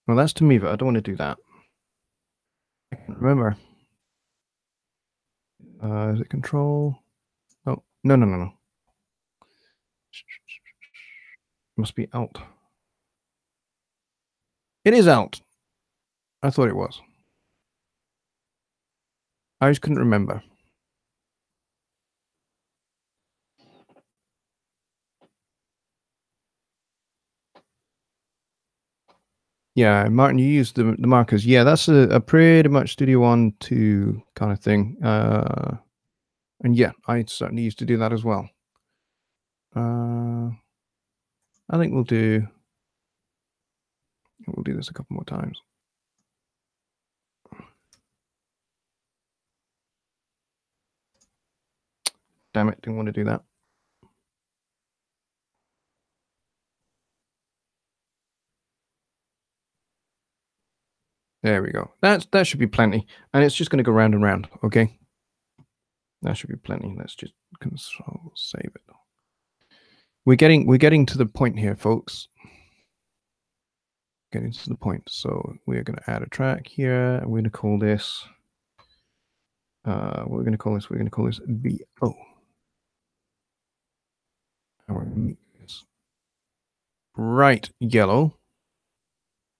Well, that's to me, but I don't want to do that. I can't remember. Is it control? Oh, no. Must be alt. It is alt. I thought it was. I just couldn't remember. Yeah, Martin, you used the markers. Yeah, that's a pretty much Studio One 2 kind of thing. And yeah, I certainly used to do that as well. I think we'll do this a couple more times. Damn it, didn't want to do that. There we go. That should be plenty. And it's just going to go round and round, okay? That should be plenty. Let's just control save it. We're getting to the point here, folks. Getting to the point. So we're going to add a track here. And we're going to call this what we're going to call this. We're going to call this BO. And we're going to make this bright yellow.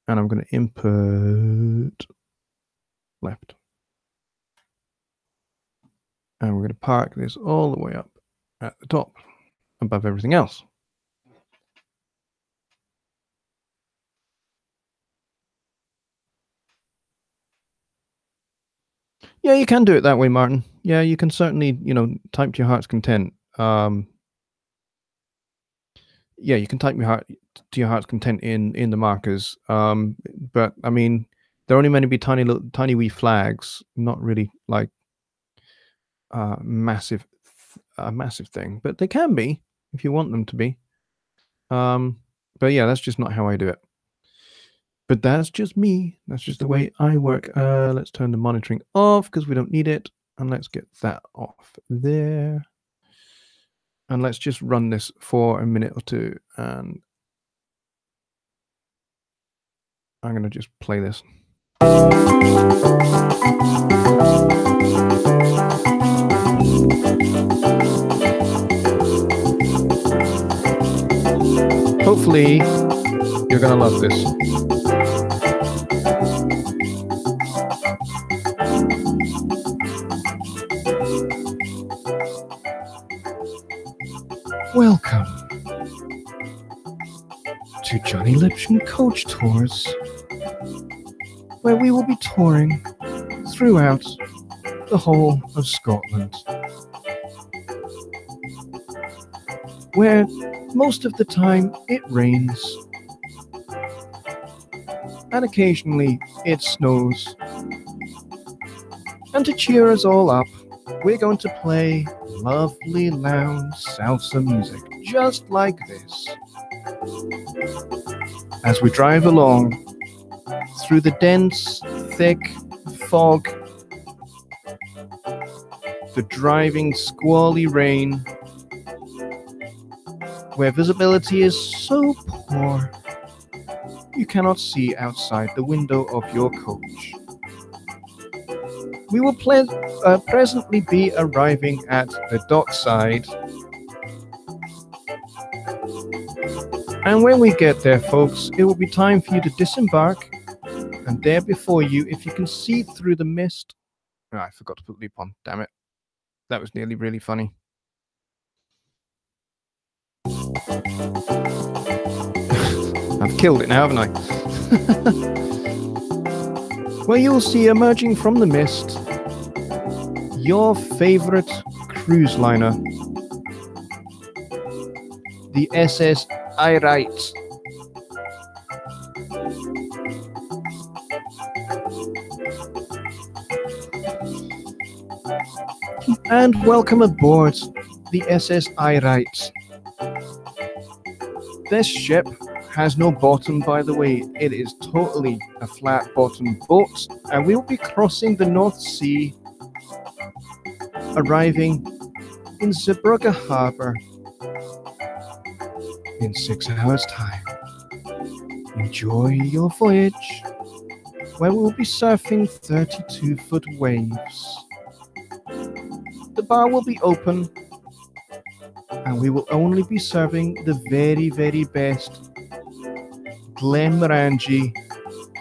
And I'm going to input left. And we're going to park this all the way up at the top above everything else. Yeah, you can do it that way, Martin. Yeah, you can certainly, type to your heart's content. Yeah, you can type to your heart's content in the markers. But I mean, they're only meant to be tiny wee flags, not really like a massive thing. But they can be if you want them to be. But yeah, that's just not how I do it. But that's just me. That's just the way I work. Let's turn the monitoring off because we don't need it. And let's get that off there. And let's just run this for a minute or two. And I'm going to just play this. Hopefully, you're going to love this. Welcome to Jonny Lipsham Coach Tours, where we will be touring throughout the whole of Scotland, where most of the time it rains and occasionally it snows. And to cheer us all up, we're going to play lovely lounge salsa music just like this as we drive along through the dense, thick fog, the driving squally rain, where visibility is so poor you cannot see outside the window of your coach. We will presently be arriving at the dockside. And when we get there, folks, it will be time for you to disembark. And there before you, if you can see through the mist... Oh, I forgot to put loop on, damn it. That was nearly really funny. I've killed it now, haven't I? Where you'll see emerging from the mist your favorite cruise liner, the SS Irite. And welcome aboard the SS Irite. This ship has no bottom, by the way. It is totally a flat bottom boat, and we'll be crossing the North Sea, arriving in Zeebrugge Harbor in 6 hours' time. Enjoy your voyage, where we'll be surfing 32-foot waves. The bar will be open, and we will only be serving the very, very best Glenmorangie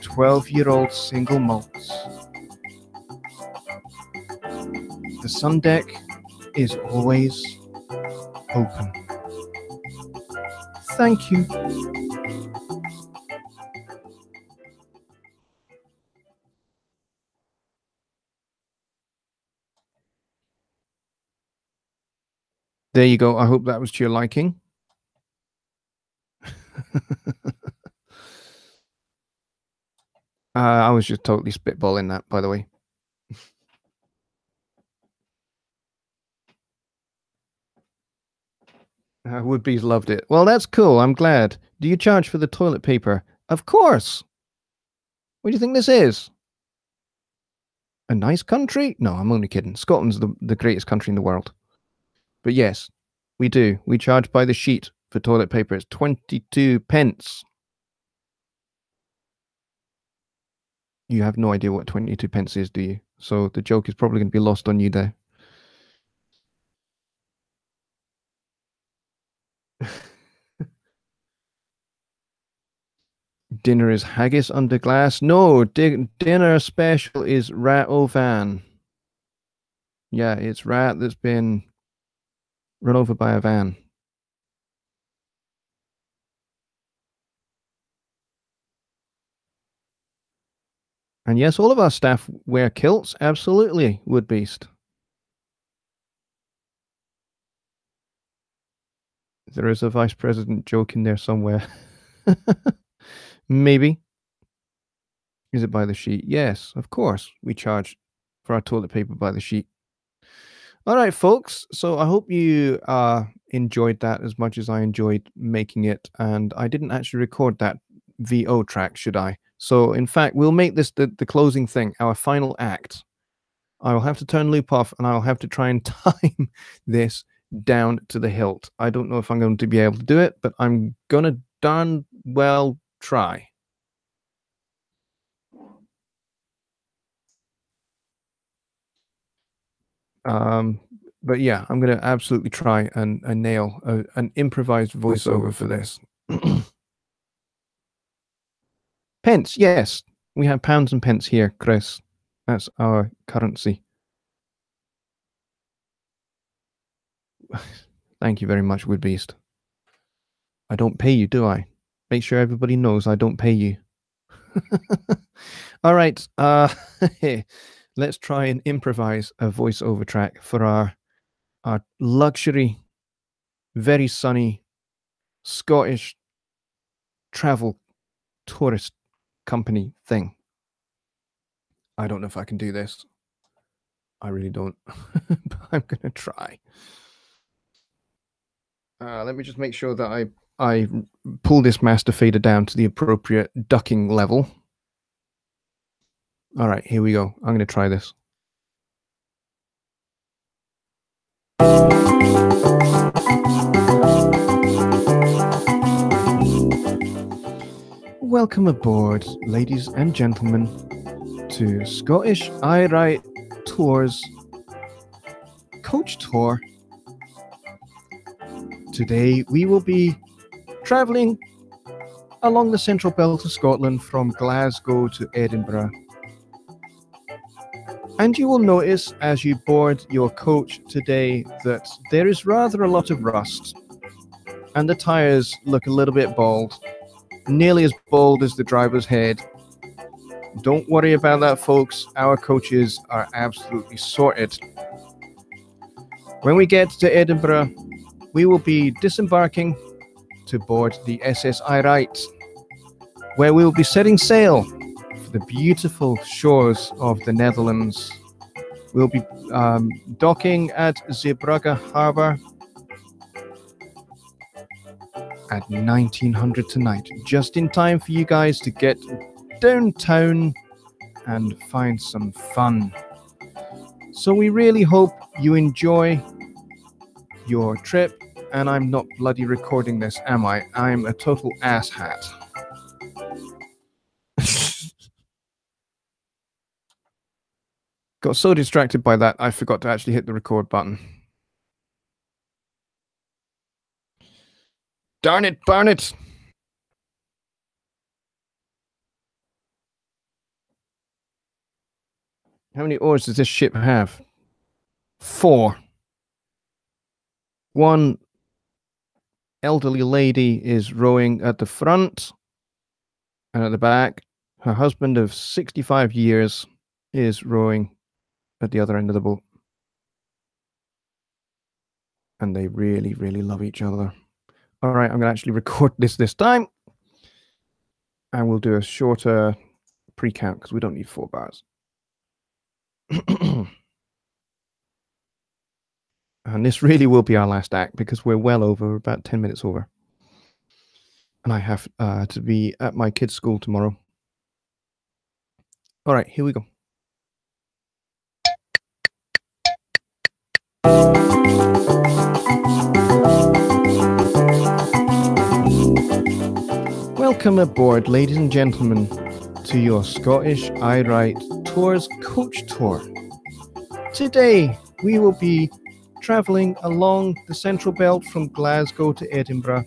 12-year-old single malts. The sun deck is always open. Thank you. There you go. I hope that was to your liking. I was just totally spitballing that, by the way. Would-be's loved it. Well, that's cool. I'm glad. Do you charge for the toilet paper? Of course. What do you think this is? A nice country? No, I'm only kidding. Scotland's the greatest country in the world. But yes, we do. We charge by the sheet for toilet paper. It's 22 pence. You have no idea what 22 pence is, do you? So the joke is probably going to be lost on you there. Dinner is haggis under glass. No, dinner special is rat o' van. Yeah, it's rat that's been run over by a van. And yes, all of our staff wear kilts. Absolutely, Woodbeast. There is a vice president joke in there somewhere. Maybe. Is it by the sheet? Yes, of course. We charge for our toilet paper by the sheet. All right, folks. So I hope you enjoyed that as much as I enjoyed making it. And I didn't actually record that VO track, should I? So in fact, we'll make this the closing thing, our final act. I will have to turn loop off and I'll have to try and time this down to the hilt. I don't know if I'm going to be able to do it, but I'm going to darn well try. But yeah, I'm going to absolutely try and nail an improvised voiceover for this. Pence, yes. We have pounds and pence here, Chris. That's our currency. Thank you very much, Woodbeast. I don't pay you, do I? Make sure everybody knows I don't pay you. All right. Let's try and improvise a voiceover track for our luxury, very sunny Scottish travel tourist company thing. I don't know if I can do this. I really don't, but I'm going to try. Let me just make sure that I pull this master fader down to the appropriate ducking level. All right, here we go. I'm going to try this. Welcome aboard, ladies and gentlemen, to Scottish I Write Tours Coach Tour. Today we will be travelling along the central belt of Scotland from Glasgow to Edinburgh. And you will notice as you board your coach today that there is rather a lot of rust, and the tyres look a little bit bald, nearly as bald as the driver's head. Don't worry about that, folks. Our coaches are absolutely sorted. When we get to Edinburgh, we will be disembarking to board the SS I Write, where we will be setting sail for the beautiful shores of the Netherlands. We'll be docking at Zeebrugge Harbor at 1900 tonight, just in time for you guys to get downtown and find some fun. So we really hope you enjoy your trip, and I'm not bloody recording this, am I? I'm a total asshat. Got so distracted by that, I forgot to actually hit the record button. Darn it, burn it! How many oars does this ship have? 4. One elderly lady is rowing at the front, and at the back, her husband of 65 years is rowing at the other end of the boat. And they really, really love each other. All right, I'm going to actually record this time. And we'll do a shorter pre-count because we don't need 4 bars. And this really will be our last act because we're well over, about 10 minutes over. And I have to be at my kids' school tomorrow. All right, here we go. Welcome aboard, ladies and gentlemen, to your Scottish I Write Tours coach tour. Today, we will be travelling along the Central Belt from Glasgow to Edinburgh.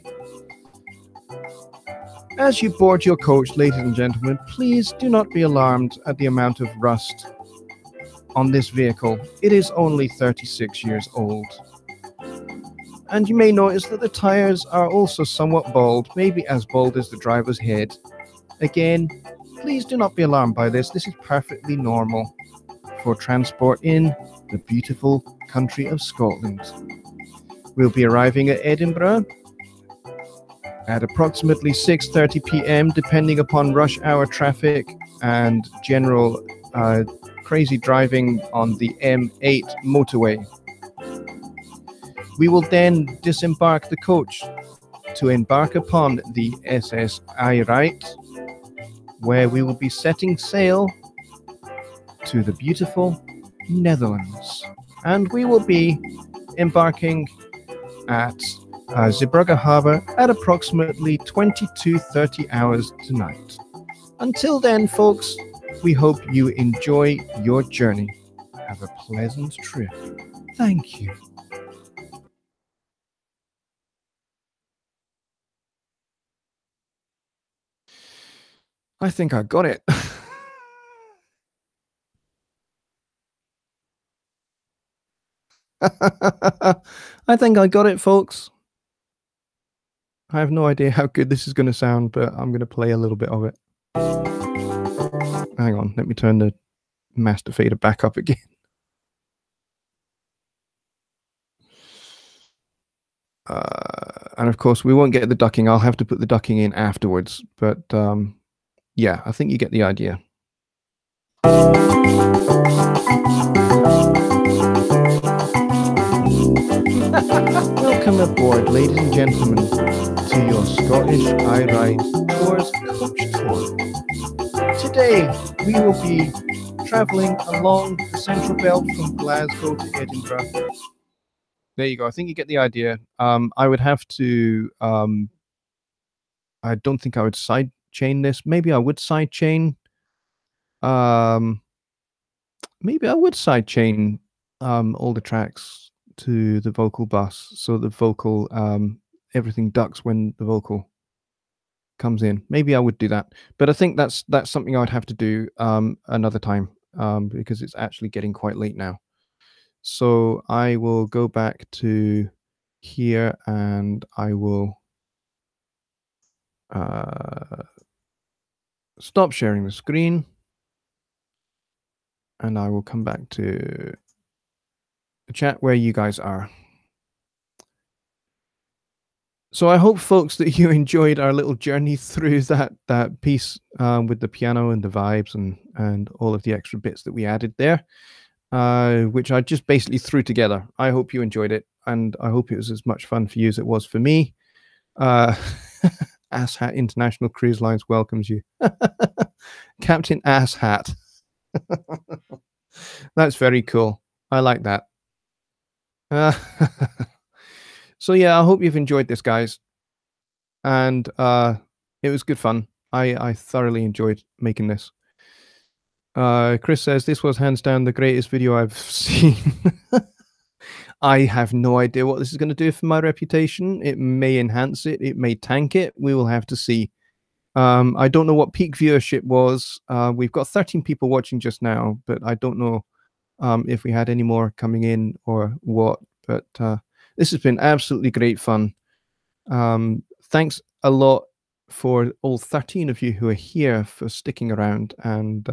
As you board your coach, ladies and gentlemen, please do not be alarmed at the amount of rust on this vehicle. It is only 36 years old. And you may notice that the tyres are also somewhat bald, maybe as bald as the driver's head. Again, please do not be alarmed by this. This is perfectly normal for transport in the beautiful country of Scotland. We'll be arriving at Edinburgh at approximately 6:30 p.m. depending upon rush hour traffic and general crazy driving on the M8 motorway. We will then disembark the coach to embark upon the SS I Write, where we will be setting sail to the beautiful Netherlands. And we will be embarking at Zeebrugge Harbour at approximately 22:30 hours tonight. Until then, folks, we hope you enjoy your journey. Have a pleasant trip. Thank you. I think I got it. I think I got it, folks. I have no idea how good this is going to sound, but I'm going to play a little bit of it. Hang on, let me turn the master fader back up again. And of course, we won't get the ducking. I'll have to put the ducking in afterwards. But yeah, I think you get the idea. Welcome aboard, ladies and gentlemen, to your Scottish I Write Tours coach tour. Today, we will be travelling along the Central Belt from Glasgow to Edinburgh. There you go. I think you get the idea. I would have to. I don't think I would side chain this. Maybe I would side chain. Maybe I would side chain all the tracks to the vocal bus, so the vocal everything ducks when the vocal comes in. Maybe I would do that, but I think that's something I would have to do another time because it's actually getting quite late now. So I will go back to here and I will stop sharing the screen and I will come back to the chat where you guys are. So I hope, folks, that you enjoyed our little journey through that piece with the piano and the vibes and all of the extra bits that we added there. Which I just basically threw together. I hope you enjoyed it, and I hope it was as much fun for you as it was for me. Asshat International Cruise Lines welcomes you. Captain Asshat. That's very cool. I like that. So yeah, I hope you've enjoyed this, guys. And it was good fun. I thoroughly enjoyed making this. Chris says this was hands down the greatest video I've seen. I have no idea what this is going to do for my reputation. It may enhance it. It may tank it. We will have to see. I don't know what peak viewership was. We've got 13 people watching just now, but I don't know if we had any more coming in or what. But this has been absolutely great fun. Thanks a lot for all 13 of you who are here for sticking around and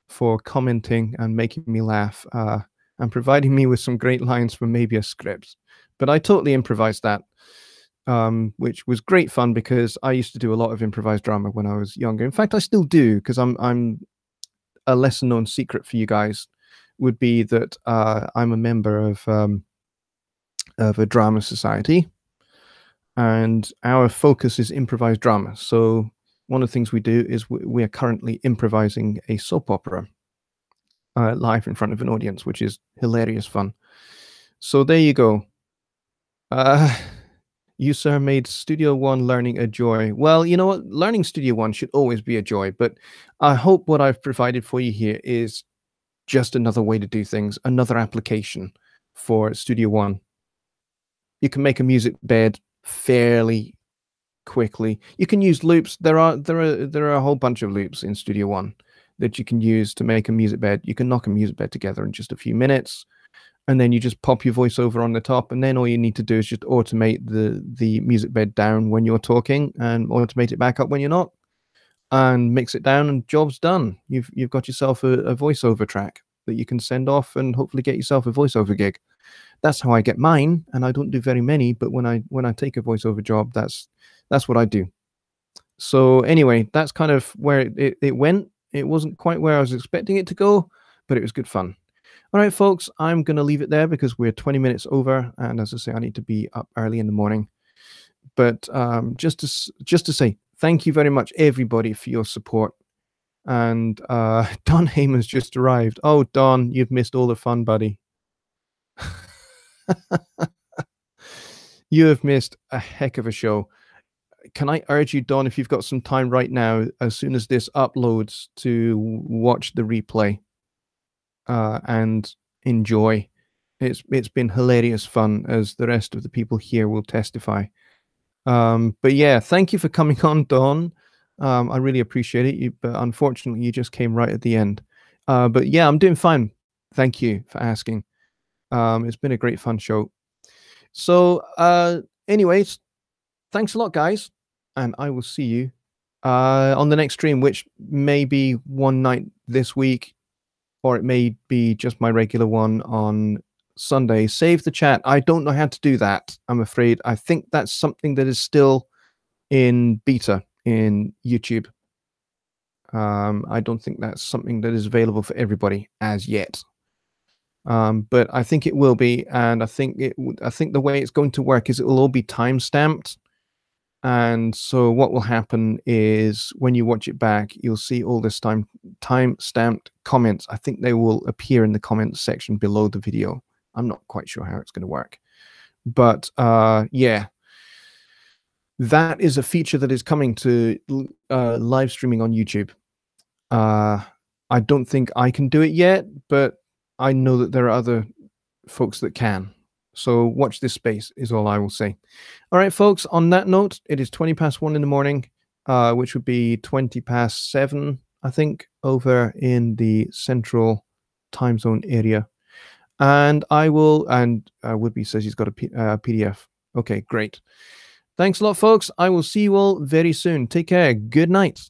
for commenting and making me laugh and providing me with some great lines from maybe a script. But I totally improvised that, which was great fun because I used to do a lot of improvised drama when I was younger. In fact, I still do, because I'm a lesser known secret for you guys would be that I'm a member of a drama society, and our focus is improvised drama. So one of the things we do is we are currently improvising a soap opera live in front of an audience, which is hilarious fun. So there you go. You, sir, made Studio One learning a joy. Well, you know what? Learning Studio One should always be a joy, but I hope what I've provided for you here is just another way to do things, another application for Studio One. You can make a music bed fairly quickly. You can use loops. There are a whole bunch of loops in Studio One that you can use to make a music bed. You can knock a music bed together in just a few minutes, and then you just pop your voiceover on the top, and then all you need to do is just automate the music bed down when you're talking and automate it back up when you're not, and mix it down, and job's done. You've got yourself a voiceover track that you can send off and hopefully get yourself a voiceover gig. That's how I get mine, and I don't do very many, but when I take a voiceover job, that's what I do. So anyway, that's kind of where it went. It wasn't quite where I was expecting it to go, but it was good fun. All right, folks, I'm going to leave it there because we're 20 minutes over, and as I say, I need to be up early in the morning. But just to say thank you very much, everybody, for your support. And Don Heyman's just arrived. Oh, Don, you've missed all the fun, buddy. You have missed a heck of a show. Can I urge you, Don, if you've got some time right now, as soon as this uploads, to watch the replay and enjoy. It's been hilarious fun, as the rest of the people here will testify. But yeah, thank you for coming on, Don. I really appreciate it. But unfortunately, you just came right at the end. But yeah, I'm doing fine. Thank you for asking. It's been a great fun show. So anyways, thanks a lot, guys, and I will see you on the next stream, which may be one night this week, or it may be just my regular one on Sunday. Save the chat. I don't know how to do that, I'm afraid. I think that's something that is still in beta in YouTube. I don't think that's something that is available for everybody as yet. But I think it will be, and I think the way it's going to work is it will all be time stamped. And so what will happen is when you watch it back, you'll see all this time stamped comments. I think they will appear in the comments section below the video. I'm not quite sure how it's going to work, but yeah, that is a feature that is coming to live streaming on YouTube. I don't think I can do it yet, but I know that there are other folks that can. So watch this space is all I will say. All right, folks, on that note, it is 20 past 1 in the morning, which would be 20 past 7, I think, over in the central time zone area. And I will, and Woodby says he's got a PDF. Okay, great. Thanks a lot, folks. I will see you all very soon. Take care. Good night.